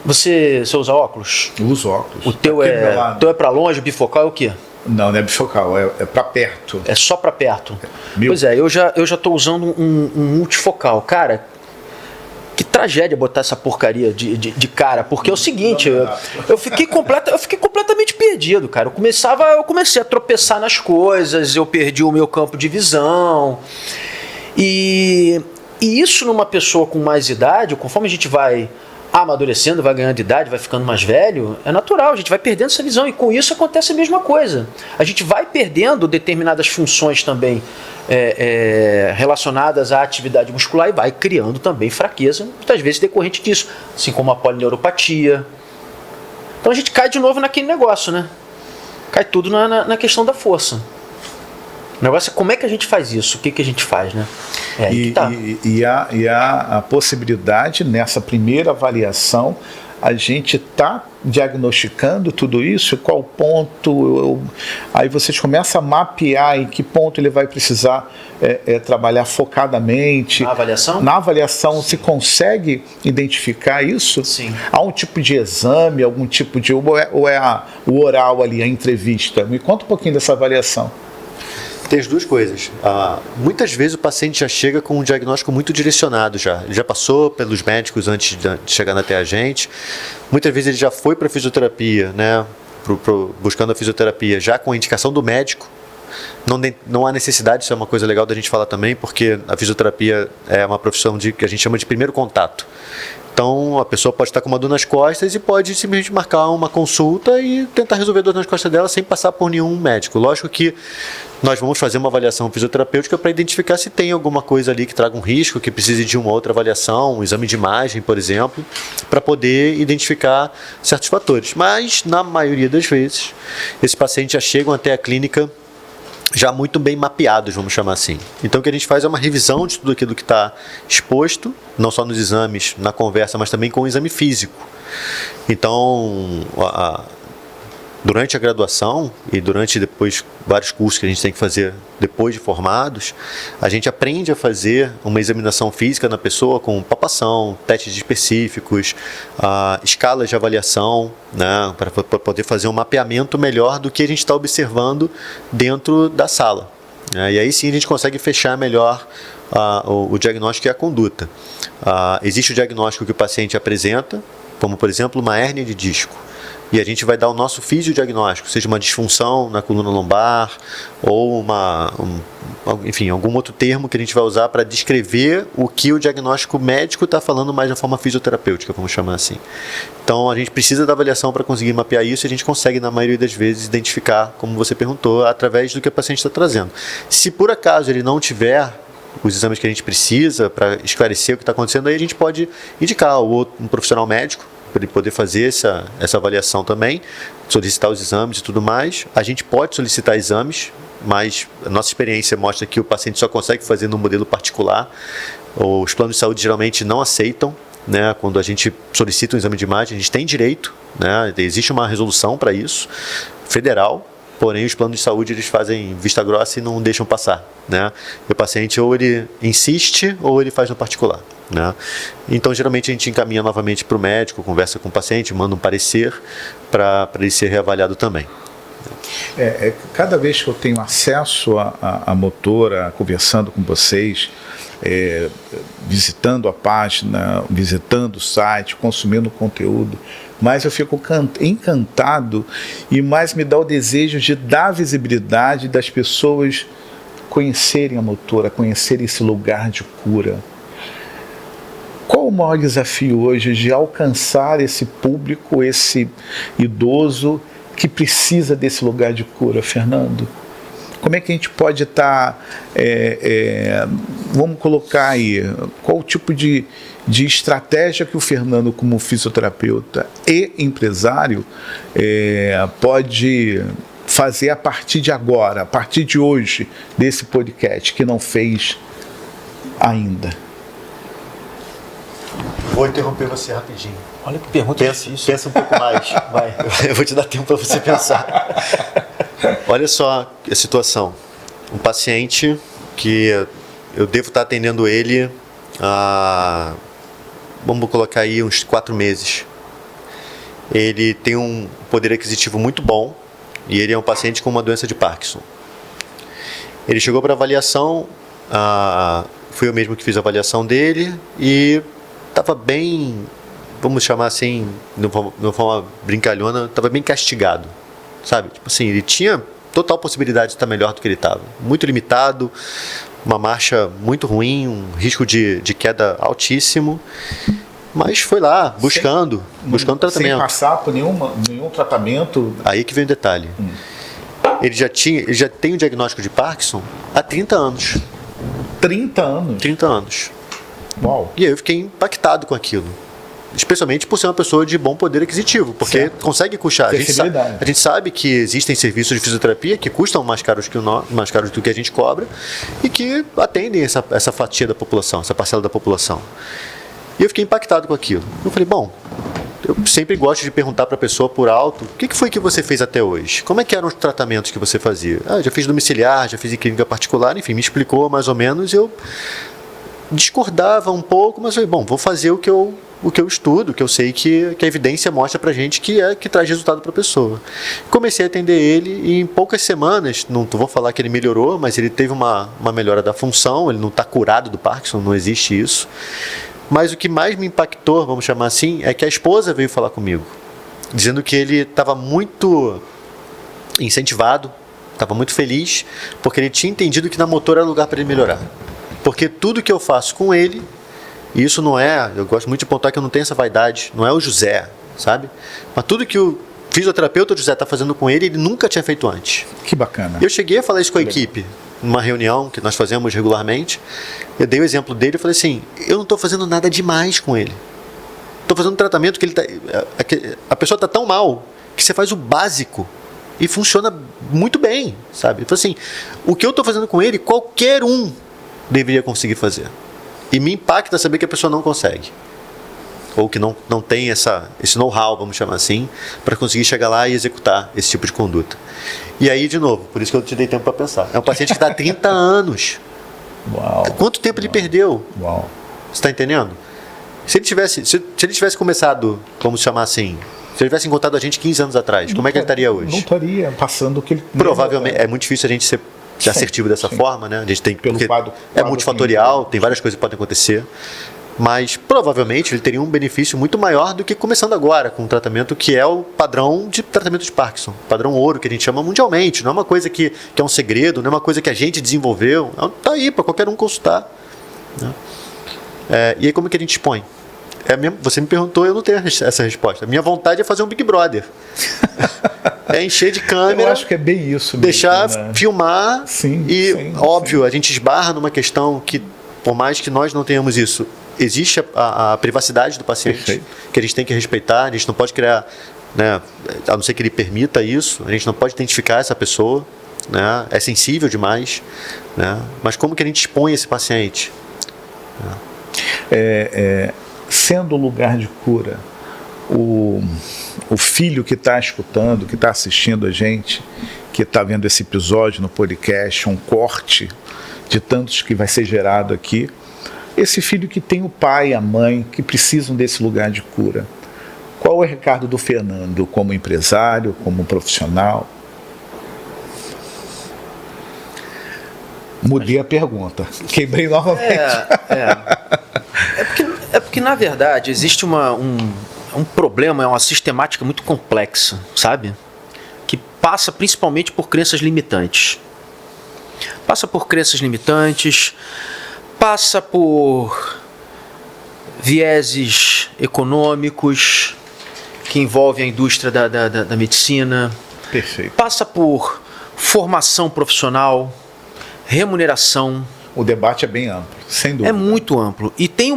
você usa óculos? Eu uso óculos. O teu é para longe, bifocal é o quê? Não é bifocal, é para perto. É só para perto. Meu. Pois é, eu já estou usando um multifocal. Cara, que tragédia botar essa porcaria de cara, porque é o seguinte, eu fiquei completamente perdido, cara. Eu comecei a tropeçar nas coisas, eu perdi o meu campo de visão. E isso numa pessoa com mais idade, conforme a gente vai amadurecendo, vai ganhando idade, vai ficando mais velho, é natural, a gente vai perdendo essa visão, e com isso acontece a mesma coisa. A gente vai perdendo determinadas funções também relacionadas à atividade muscular e vai criando também fraqueza, muitas vezes decorrente disso, assim como a polineuropatia. Então a gente cai de novo naquele negócio, né? Cai tudo na questão da força. O negócio é como é que a gente faz isso, o que a gente faz, né? E há a possibilidade, nessa primeira avaliação, a gente está diagnosticando tudo isso, qual ponto, aí vocês começam a mapear em que ponto ele vai precisar trabalhar focadamente. Na avaliação? Na avaliação, se consegue identificar isso? Sim. Há um tipo de exame, algum tipo de... ou é o oral ali, a entrevista? Me conta um pouquinho dessa avaliação. Tem as duas coisas. Muitas vezes o paciente já chega com um diagnóstico muito direcionado já. Ele já passou pelos médicos antes de chegar até a gente. Muitas vezes ele já foi para a fisioterapia, né? Buscando a fisioterapia já com a indicação do médico. Não há necessidade, isso é uma coisa legal da gente falar também, porque a fisioterapia é uma profissão que a gente chama de primeiro contato. Então, a pessoa pode estar com uma dor nas costas e pode simplesmente marcar uma consulta e tentar resolver a dor nas costas dela sem passar por nenhum médico. Lógico que nós vamos fazer uma avaliação fisioterapêutica para identificar se tem alguma coisa ali que traga um risco, que precise de uma outra avaliação, um exame de imagem, por exemplo, para poder identificar certos fatores. Mas, na maioria das vezes, esses pacientes já chegam até a clínica já muito bem mapeados, vamos chamar assim. Então o que a gente faz é uma revisão de tudo aquilo que está exposto, não só nos exames, na conversa, mas também com o exame físico. Então, durante a graduação e durante depois vários cursos que a gente tem que fazer depois de formados, a gente aprende a fazer uma examinação física na pessoa com palpação, testes específicos, escalas de avaliação, né, para poder fazer um mapeamento melhor do que a gente está observando dentro da sala. E aí sim a gente consegue fechar melhor o diagnóstico e a conduta. Existe o diagnóstico que o paciente apresenta, como por exemplo uma hérnia de disco. E a gente vai dar o nosso fisiodiagnóstico, seja uma disfunção na coluna lombar ou enfim, algum outro termo que a gente vai usar para descrever o que o diagnóstico médico está falando mais de forma fisioterapêutica, vamos chamar assim. Então a gente precisa da avaliação para conseguir mapear isso e a gente consegue, na maioria das vezes, identificar, como você perguntou, através do que o paciente está trazendo. Se por acaso ele não tiver os exames que a gente precisa para esclarecer o que está acontecendo, aí a gente pode indicar um profissional médico para ele poder fazer essa avaliação também, solicitar os exames e tudo mais. A gente pode solicitar exames, mas a nossa experiência mostra que o paciente só consegue fazer no modelo particular. Os planos de saúde geralmente não aceitam, né? Quando a gente solicita um exame de imagem, a gente tem direito, né? Existe uma resolução para isso, federal, porém os planos de saúde eles fazem vista grossa e não deixam passar, né? E o paciente ou ele insiste ou ele faz no particular, né? Então geralmente a gente encaminha novamente para o médico, conversa com o paciente, manda um parecer para ele ser reavaliado também. Cada vez que eu tenho acesso à motora, conversando com vocês, visitando a página, visitando o site, consumindo conteúdo, mais eu fico encantado e mais me dá o desejo de dar visibilidade das pessoas conhecerem a motora, conhecerem esse lugar de cura. Qual o maior desafio hoje de alcançar esse público, esse idoso que precisa desse lugar de cura, Fernando? Como é que a gente pode estar, vamos colocar aí, qual o tipo de estratégia que o Fernando, como fisioterapeuta e empresário, pode fazer a partir de agora, a partir de hoje, desse podcast, que não fez ainda? vou interromper você rapidinho. Olha que pergunta difícil. Pensa um pouco mais. Vai. Eu vou te dar tempo para você pensar. Olha só a situação. Um paciente que eu devo estar atendendo ele há, vamos colocar aí, uns 4 meses. Ele tem um poder aquisitivo muito bom e ele é um paciente com uma doença de Parkinson. Ele chegou para avaliação, fui eu mesmo que fiz a avaliação dele e estava bem, vamos chamar assim, de uma forma brincalhona, estava bem castigado, sabe? Tipo assim, ele tinha total possibilidade de estar melhor do que ele estava. Muito limitado, uma marcha muito ruim, um risco de queda altíssimo, mas foi lá, buscando tratamento. Sem passar por nenhum tratamento. Aí que vem o detalhe. Ele já tem o diagnóstico de Parkinson há 30 anos. 30 anos? 30 anos. Uau. E aí eu fiquei impactado com aquilo. Especialmente por ser uma pessoa de bom poder aquisitivo, porque certo. Consegue custar. A gente sabe que existem serviços de fisioterapia que custam mais caros do que a gente cobra e que atendem essa fatia da população, essa parcela da população. E eu fiquei impactado com aquilo. Eu falei, bom, eu sempre gosto de perguntar para a pessoa por alto, o que foi que você fez até hoje? Como é que eram os tratamentos que você fazia? Já fiz domiciliar, já fiz em clínica particular, enfim, me explicou mais ou menos. Eu discordava um pouco, mas falei, bom, vou fazer o que eu estudo, que eu sei que a evidência mostra pra gente que traz resultado para a pessoa. Comecei a atender ele e em poucas semanas, não vou falar que ele melhorou, mas ele teve uma melhora da função, ele não está curado do Parkinson, não existe isso. Mas o que mais me impactou, vamos chamar assim, é que a esposa veio falar comigo, dizendo que ele estava muito incentivado, estava muito feliz, porque ele tinha entendido que na motor era lugar para ele melhorar. Porque tudo que eu faço com ele, e isso não é, eu gosto muito de pontuar que eu não tenho essa vaidade, não é o José, sabe? Mas tudo que o fisioterapeuta José está fazendo com ele nunca tinha feito antes. Que bacana. Eu cheguei a falar isso com a equipe, numa reunião que nós fazemos regularmente. Eu dei o exemplo dele e falei assim, eu não estou fazendo nada demais com ele. Estou fazendo um tratamento que a pessoa está tão mal que você faz o básico e funciona muito bem, sabe? Eu falei assim, o que eu estou fazendo com ele, qualquer um deveria conseguir fazer. E me impacta saber que a pessoa não consegue. Ou que não tem esse know-how, vamos chamar assim, para conseguir chegar lá e executar esse tipo de conduta. E aí, de novo, por isso que eu te dei tempo para pensar. É um paciente que está há 30 anos. Uau. Quanto tempo ele perdeu? Uau. Você está entendendo? Se ele tivesse começado, vamos chamar assim, se ele tivesse encontrado a gente 15 anos atrás, como é que ele estaria hoje? Não estaria passando o que ele... Provavelmente, é muito difícil a gente ser assertivo dessa forma, né? A gente tem porque quadro é multifatorial, tem várias coisas que podem acontecer. Mas provavelmente ele teria um benefício muito maior do que começando agora com um tratamento que é o padrão de tratamento de Parkinson, padrão ouro que a gente chama mundialmente. Não é uma coisa que é um segredo, não é uma coisa que a gente desenvolveu. Está aí para qualquer um consultar, né? E aí como é que a gente expõe? Você me perguntou, eu não tenho essa resposta. A minha vontade é fazer um Big Brother. É encher de câmera. Eu acho que é bem isso mesmo, deixar né? filmar. Sim, óbvio, a gente esbarra numa questão que, por mais que nós não tenhamos isso, existe a privacidade do paciente. Perfeito. Que a gente tem que respeitar. A gente não pode criar, né, a não ser que ele permita isso, a gente não pode identificar essa pessoa, né, é sensível demais, né, mas como que a gente expõe esse paciente? Sendo um lugar de cura, o filho que está escutando, que está assistindo a gente, que está vendo esse episódio no podcast, um corte de tantos que vai ser gerado aqui, esse filho que tem o pai e a mãe que precisam desse lugar de cura, qual é o recado do Fernando como empresário, como profissional? Mudei a pergunta, quebrei novamente. É porque na verdade existe um problema, é uma sistemática muito complexa, sabe? Que passa principalmente por crenças limitantes. Passa por crenças limitantes, passa por vieses econômicos que envolvem a indústria da medicina. Perfeito. Passa por formação profissional, remuneração. O debate é bem amplo, sem dúvida. É muito amplo. E tem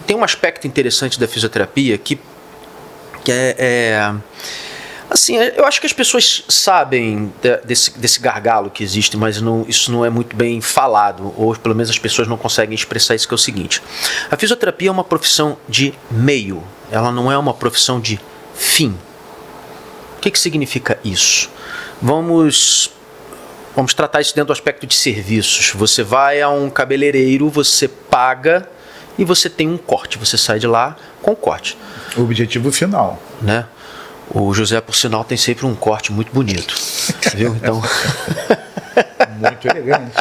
tem um aspecto interessante da fisioterapia que Assim, eu acho que as pessoas sabem desse gargalo que existe, mas isso não é muito bem falado, ou pelo menos as pessoas não conseguem expressar isso, que é o seguinte. A fisioterapia é uma profissão de meio, ela não é uma profissão de fim. O que significa isso? Vamos tratar isso dentro do aspecto de serviços. Você vai a um cabeleireiro, você paga e você tem um corte, você sai de lá com corte. O objetivo final. Né? O José, por sinal, tem sempre um corte muito bonito. Viu? Então... Muito elegante.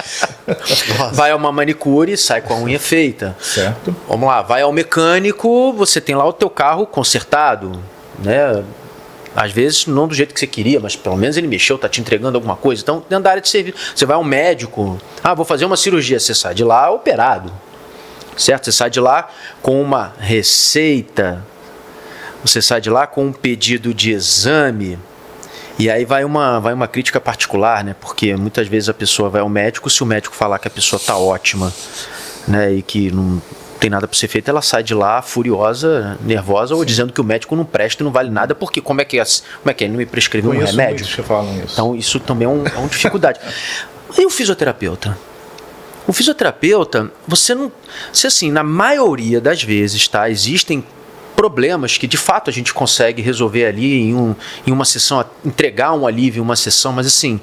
Vai a uma manicure, sai com a unha feita. Certo. Vamos lá, vai ao mecânico, você tem lá o teu carro consertado, né? Às vezes não do jeito que você queria, mas pelo menos ele mexeu, tá te entregando alguma coisa. Então, dentro da área de serviço, você vai ao médico, vou fazer uma cirurgia, você sai de lá operado, certo? Você sai de lá com uma receita, você sai de lá com um pedido de exame. E aí vai uma crítica particular, né? Porque muitas vezes a pessoa vai ao médico, se o médico falar que a pessoa está ótima, né, e que não tem nada para ser feito, ela sai de lá furiosa, nervosa, ou dizendo que o médico não presta e não vale nada, porque como é que ele não me prescreveu um remédio? Que falam isso. Então isso também é uma dificuldade. E o fisioterapeuta? O fisioterapeuta, você assim, na maioria das vezes, tá, existem problemas que de fato a gente consegue resolver ali em uma sessão, entregar um alívio em uma sessão, mas assim,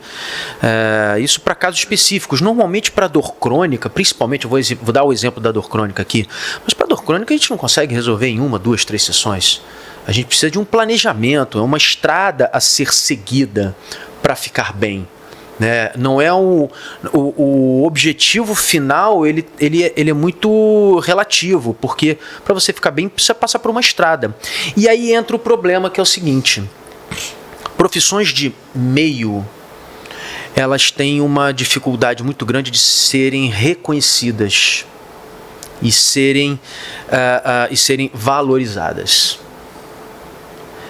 isso para casos específicos. Normalmente para dor crônica, principalmente, eu vou dar o exemplo da dor crônica aqui, mas para dor crônica a gente não consegue resolver em 1, 2, 3 sessões. A gente precisa de um planejamento, é uma estrada a ser seguida para ficar bem. Né? Não é o objetivo final, ele é muito relativo, porque para você ficar bem precisa passar por uma estrada. E aí entra o problema, que é o seguinte: profissões de meio, elas têm uma dificuldade muito grande de serem reconhecidas e serem valorizadas.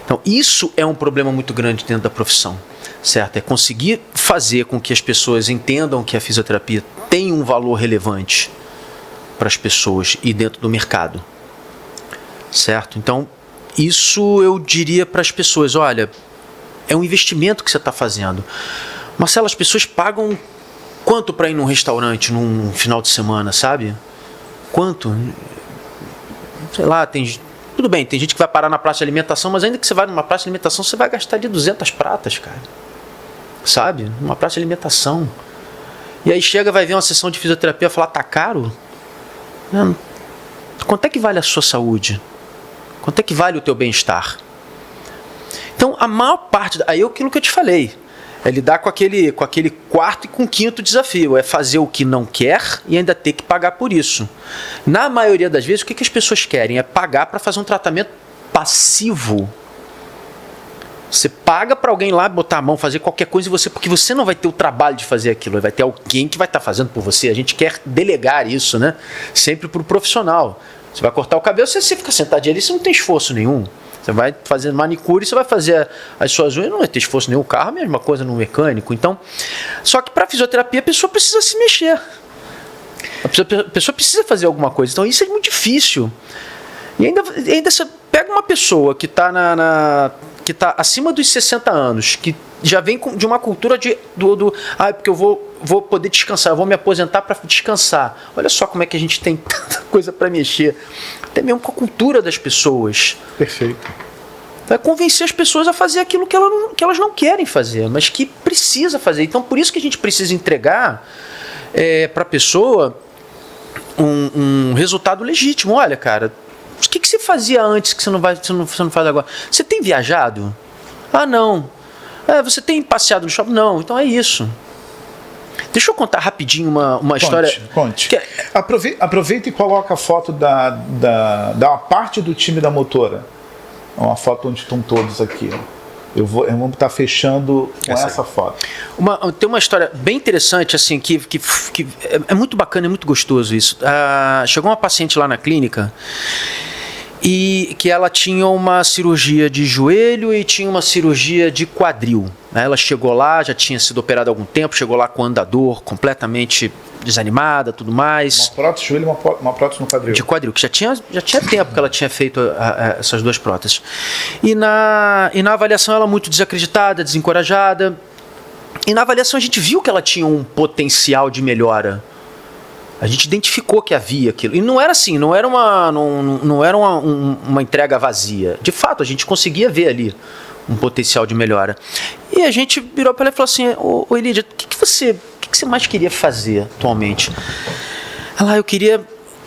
Então isso é um problema muito grande dentro da profissão. Certo? É conseguir fazer com que as pessoas entendam que a fisioterapia tem um valor relevante para as pessoas e dentro do mercado. Certo? Então, isso eu diria para as pessoas: olha, é um investimento que você está fazendo. Marcelo, as pessoas pagam quanto para ir num restaurante num final de semana, sabe? Quanto? Sei lá, tudo bem, tem gente que vai parar na praça de alimentação, mas ainda que você vá numa praça de alimentação, você vai gastar de 200 pratas, cara. Sabe? Numa praça de alimentação. E aí chega, vai ver uma sessão de fisioterapia e falar: tá caro? Quanto é que vale a sua saúde? Quanto é que vale o teu bem-estar? Então, a maior parte... Aí é aquilo que eu te falei. É lidar com aquele quarto e com quinto desafio. É fazer o que não quer e ainda ter que pagar por isso. Na maioria das vezes, o que as pessoas querem? É pagar para fazer um tratamento passivo. Você paga para alguém lá botar a mão, fazer qualquer coisa, porque você não vai ter o trabalho de fazer aquilo. Vai ter alguém que vai estar fazendo por você. A gente quer delegar isso, né? Sempre para o profissional. Você vai cortar o cabelo, você fica sentadinho ali, você não tem esforço nenhum. Você vai fazer manicure, você vai fazer as suas unhas, não vai ter esforço nenhum. O carro, a mesma coisa no mecânico. Então, só que para fisioterapia a pessoa precisa se mexer. A pessoa precisa fazer alguma coisa. Então isso é muito difícil. E ainda você pega uma pessoa que está que está acima dos 60 anos, que já vem de uma cultura porque eu vou poder descansar, eu vou me aposentar para descansar. Olha só como é que a gente tem tanta coisa para mexer. Até mesmo com a cultura das pessoas. Perfeito. Vai convencer as pessoas a fazer aquilo que elas não querem fazer, mas que precisa fazer. Então, por isso que a gente precisa entregar para a pessoa um resultado legítimo. Olha, cara, o que você fazia antes que você não faz agora? Você tem viajado? Ah, não. Você tem passeado no shopping? Não. Então é isso. Deixa eu contar rapidinho uma história. Conte. Aproveita e coloca a foto da parte do time da motora. Uma foto onde estão todos aqui. Vamos estar fechando com essa foto. Tem uma história bem interessante, assim, que é muito bacana, é muito gostoso isso. Chegou uma paciente lá na clínica e que ela tinha uma cirurgia de joelho e tinha uma cirurgia de quadril. Ela chegou lá, já tinha sido operada há algum tempo, chegou lá com andador completamente desanimada, tudo mais. Uma prótese de joelho e uma prótese no quadril. De quadril, que já tinha tempo que ela tinha feito essas 2 próteses. E na avaliação ela muito desacreditada, desencorajada. E na avaliação a gente viu que ela tinha um potencial de melhora. A gente identificou que havia aquilo. E não era assim, não era uma entrega vazia. De fato, a gente conseguia ver ali um potencial de melhora. E a gente virou para ela e falou assim: ô Elídia, o que você mais queria fazer atualmente? Ela, eu queria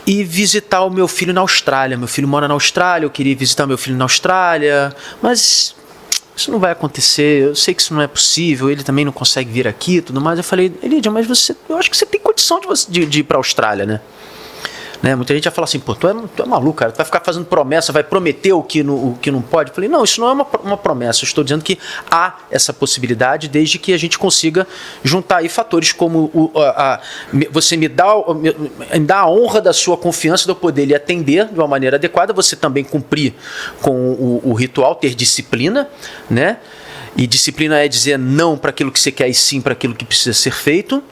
ir visitar o meu filho na Austrália. Meu filho mora na Austrália, eu queria ir visitar meu filho na Austrália, mas isso não vai acontecer, eu sei que isso não é possível, ele também não consegue vir aqui e tudo mais. Eu falei: Elídia, mas eu acho que você tem condição de ir para a Austrália, né? Muita gente vai falar assim: pô, tu é maluco, cara, tu vai ficar fazendo promessa, vai prometer o que não pode. Eu falei: não, isso não é uma promessa, eu estou dizendo que há essa possibilidade desde que a gente consiga juntar aí fatores como você me dá a honra da sua confiança, de eu poder lhe atender de uma maneira adequada, você também cumprir com o ritual, ter disciplina, né? E disciplina é dizer não para aquilo que você quer e sim para aquilo que precisa ser feito.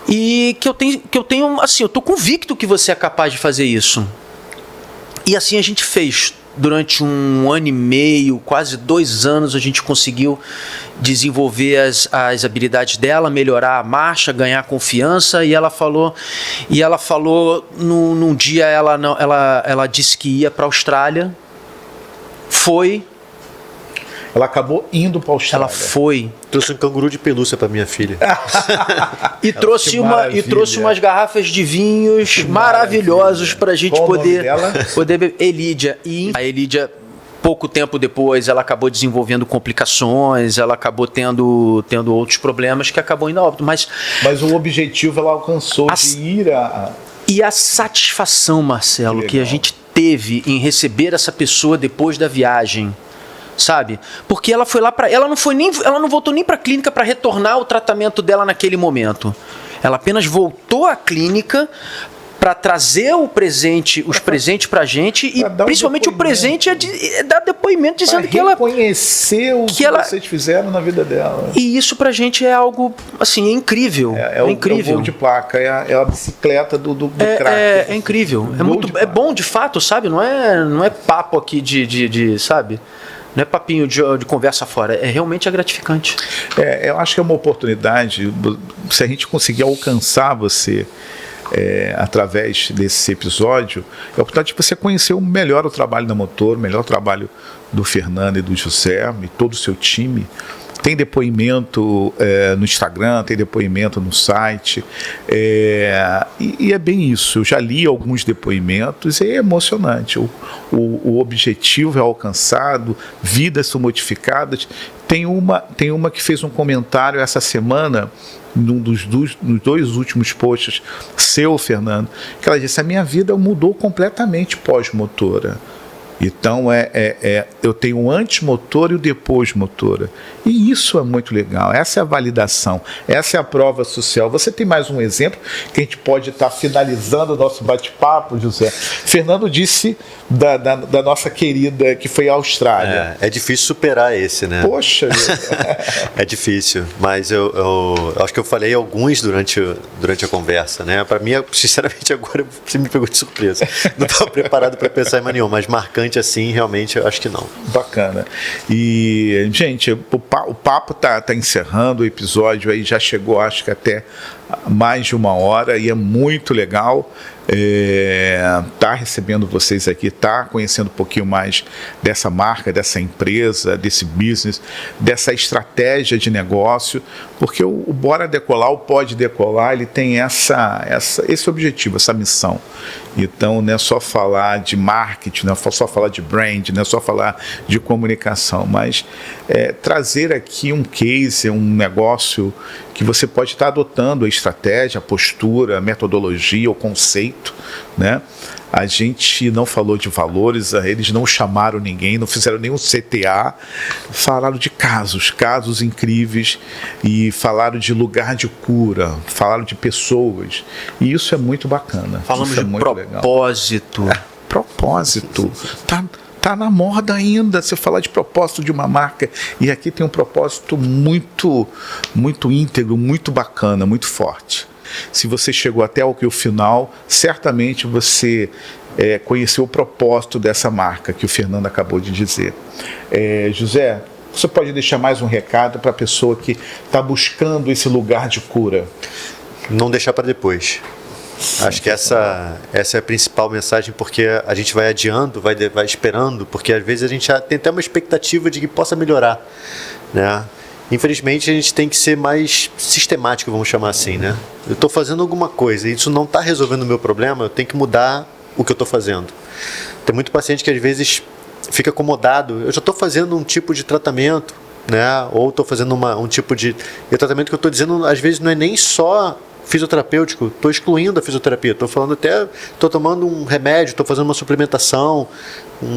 E que eu tenho, assim, eu tô convicto que você é capaz de fazer isso. E assim a gente fez. Durante 1 ano e meio, quase 2 anos, a gente conseguiu desenvolver as habilidades dela, melhorar a marcha, ganhar confiança. E ela falou num dia, ela disse que ia para a Austrália. Ela acabou indo para a Austrália. Ela foi. Trouxe um canguru de pelúcia para minha filha. E trouxe umas garrafas de vinhos maravilhosos para a gente poder beber. Elídia. E a Elídia, pouco tempo depois, ela acabou desenvolvendo complicações, ela acabou tendo outros problemas que acabou indo a óbito. Mas o objetivo ela alcançou de ir a... E a satisfação, Marcelo, que a gente teve em receber essa pessoa depois da viagem, sabe? Porque ela foi lá ela não voltou nem para a clínica para retornar o tratamento dela naquele momento. Ela apenas voltou à clínica para trazer os presentes para a gente e principalmente o presente é dar depoimento dizendo que ela reconhecer o que vocês fizeram na vida dela. E isso para a gente é algo assim, é incrível. É incrível. É o gol de placa, é a bicicleta do crack. É incrível. É bom de fato, sabe? Não é papo aqui de sabe? Não é papinho de conversa fora, realmente gratificante. Eu acho que é uma oportunidade, se a gente conseguir alcançar você através desse episódio, é a oportunidade de você conhecer melhor o trabalho da Motor, melhor o trabalho do Fernando e do José e todo o seu time. Tem depoimento no Instagram, tem depoimento no site, e é bem isso. Eu já li alguns depoimentos e é emocionante. O objetivo é alcançado, vidas são modificadas. Tem uma que fez um comentário essa semana, nos 2 últimos posts, seu, Fernando, que ela disse: a minha vida mudou completamente pós-motora. Então, eu tenho o antes-motor e o depois-motora. E isso é muito legal. Essa é a validação. Essa é a prova social. Você tem mais um exemplo que a gente pode estar finalizando o nosso bate-papo, José? Fernando disse da nossa querida que foi à Austrália. É difícil superar esse, né? Poxa! É difícil, mas eu acho que eu falei alguns durante a conversa, né? Para mim, sinceramente, agora você me pegou de surpresa. Não estava preparado para pensar em mais nenhum, mas marcante assim, realmente, eu acho que não. Bacana. E, gente, o papo tá encerrando, o episódio aí já chegou, acho que até mais de 1 hora, e é muito legal tá recebendo vocês aqui, tá conhecendo um pouquinho mais dessa marca, dessa empresa, desse business, dessa estratégia de negócio, porque o Bora Decolar, o Pode Decolar, ele tem esse objetivo, essa missão. Então não é só falar de marketing, não é só falar de brand, não é só falar de comunicação, mas trazer aqui um case, um negócio que você pode estar adotando a estratégia, a postura, a metodologia, o conceito, né? A gente não falou de valores, eles não chamaram ninguém, não fizeram nenhum CTA, falaram de casos incríveis e falaram de lugar de cura, falaram de pessoas, e isso é muito bacana. Falamos isso de propósito. Legal. Propósito. Tá na moda ainda você falar de propósito de uma marca, e aqui tem um propósito muito íntegro, muito bacana, muito forte. Se você chegou até o final, certamente você conheceu o propósito dessa marca que o Fernando acabou de dizer. José, você pode deixar mais um recado para a pessoa que está buscando esse lugar de cura? Não deixar para depois. Acho que essa é a principal mensagem, porque a gente vai adiando, vai esperando, porque às vezes a gente tem até uma expectativa de que possa melhorar, né? Infelizmente a gente tem que ser mais sistemático, vamos chamar assim, né? Eu estou fazendo alguma coisa e isso não está resolvendo o meu problema, eu tenho que mudar o que eu estou fazendo. Tem muito paciente que às vezes fica acomodado, eu já estou fazendo um tipo de tratamento, né? Ou estou fazendo um tipo de... E o tratamento que eu estou dizendo às vezes não é nem só fisioterapêutico, estou excluindo a fisioterapia, estou falando até, estou tomando um remédio, estou fazendo uma suplementação,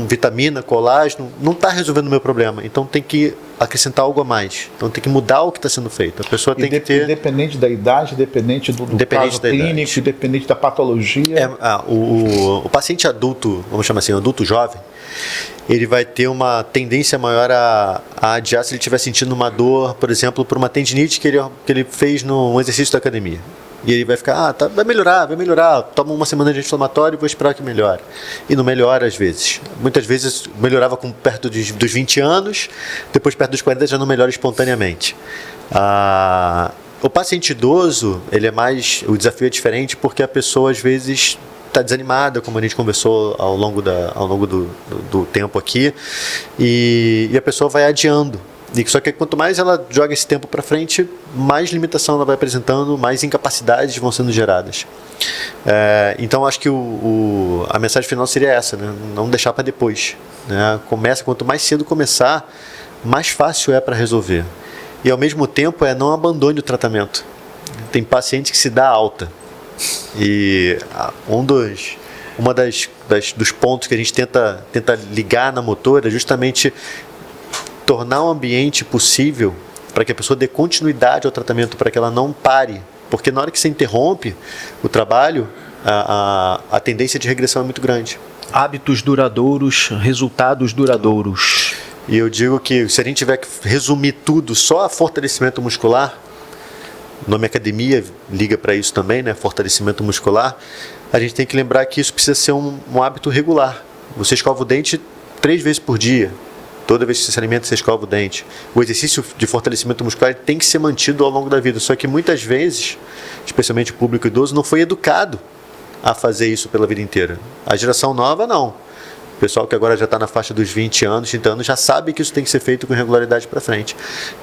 vitamina, colágeno, não está resolvendo o meu problema, então tem que acrescentar algo a mais, então tem que mudar o que está sendo feito, a pessoa tem que ter... Independente da idade, independente do caso clínico, independente da patologia... O paciente adulto, vamos chamar assim, adulto jovem, ele vai ter uma tendência maior a adiar se ele estiver sentindo uma dor, por exemplo, por uma tendinite que ele fez num exercício da academia. E ele vai ficar, vai melhorar, toma uma semana de anti-inflamatório e vou esperar que melhore. E não melhora às vezes. Muitas vezes melhorava perto dos 20 anos, depois perto dos 40 já não melhora espontaneamente. O paciente idoso, o desafio é diferente porque a pessoa às vezes está desanimada, como a gente conversou ao longo do tempo aqui, e a pessoa vai adiando. Só que quanto mais ela joga esse tempo para frente, mais limitação ela vai apresentando, mais incapacidades vão sendo geradas. Então acho que a mensagem final seria essa, né? Não deixar para depois, né? Quanto mais cedo começar, mais fácil é para resolver. E ao mesmo tempo não abandone o tratamento. Tem paciente que se dá alta. E dos pontos que a gente tenta ligar na motora é justamente tornar um ambiente possível para que a pessoa dê continuidade ao tratamento, para que ela não pare, porque na hora que você interrompe o trabalho, a tendência de regressão é muito grande. Hábitos duradouros, resultados duradouros. E eu digo que se a gente tiver que resumir tudo só a fortalecimento muscular, o nome academia liga para isso também, né? Fortalecimento muscular, a gente tem que lembrar que isso precisa ser um hábito regular. Você escova o dente 3 vezes por dia. Toda vez que você se alimenta, você escova o dente. O exercício de fortalecimento muscular tem que ser mantido ao longo da vida. Só que muitas vezes, especialmente o público idoso, não foi educado a fazer isso pela vida inteira. A geração nova, não. O pessoal que agora já está na faixa dos 20 anos, 30 anos, já sabe que isso tem que ser feito com regularidade para frente.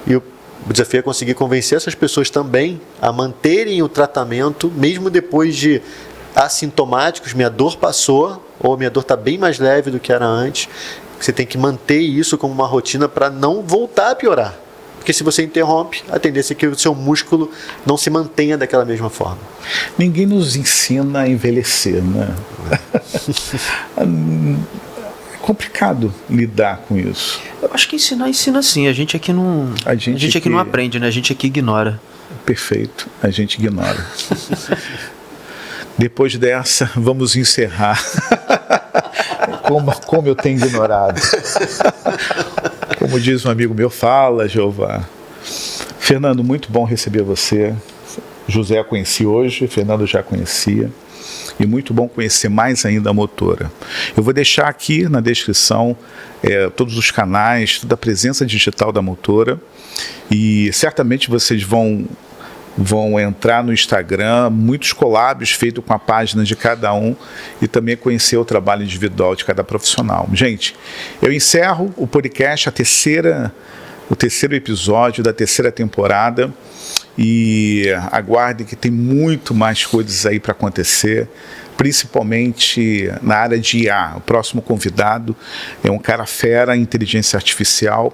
E o desafio é conseguir convencer essas pessoas também a manterem o tratamento, mesmo depois de assintomáticos, minha dor passou, ou minha dor está bem mais leve do que era antes. Você tem que manter isso como uma rotina para não voltar a piorar. Porque se você interrompe, a tendência é que o seu músculo não se mantenha daquela mesma forma. Ninguém nos ensina a envelhecer, né? É complicado lidar com isso. Eu acho que ensina sim. A gente aqui não aprende, né? A gente aqui ignora. Perfeito. A gente ignora. Depois dessa, vamos encerrar. Como eu tenho ignorado. Como diz um amigo meu, fala, Jeová. Fernando, muito bom receber você. José eu conheci hoje, Fernando já conhecia. E muito bom conhecer mais ainda a Motora. Eu vou deixar aqui na descrição todos os canais, toda a presença digital da Motora. E certamente vocês vão entrar no Instagram, muitos collabs feitos com a página de cada um e também conhecer o trabalho individual de cada profissional. Gente, eu encerro o podcast, o terceiro episódio da terceira temporada e aguardem que tem muito mais coisas aí para acontecer, principalmente na área de IA. O próximo convidado é um cara fera em inteligência artificial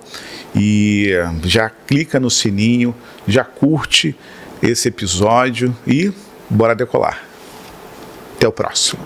e já clica no sininho, já curte esse episódio e bora decolar. Até o próximo.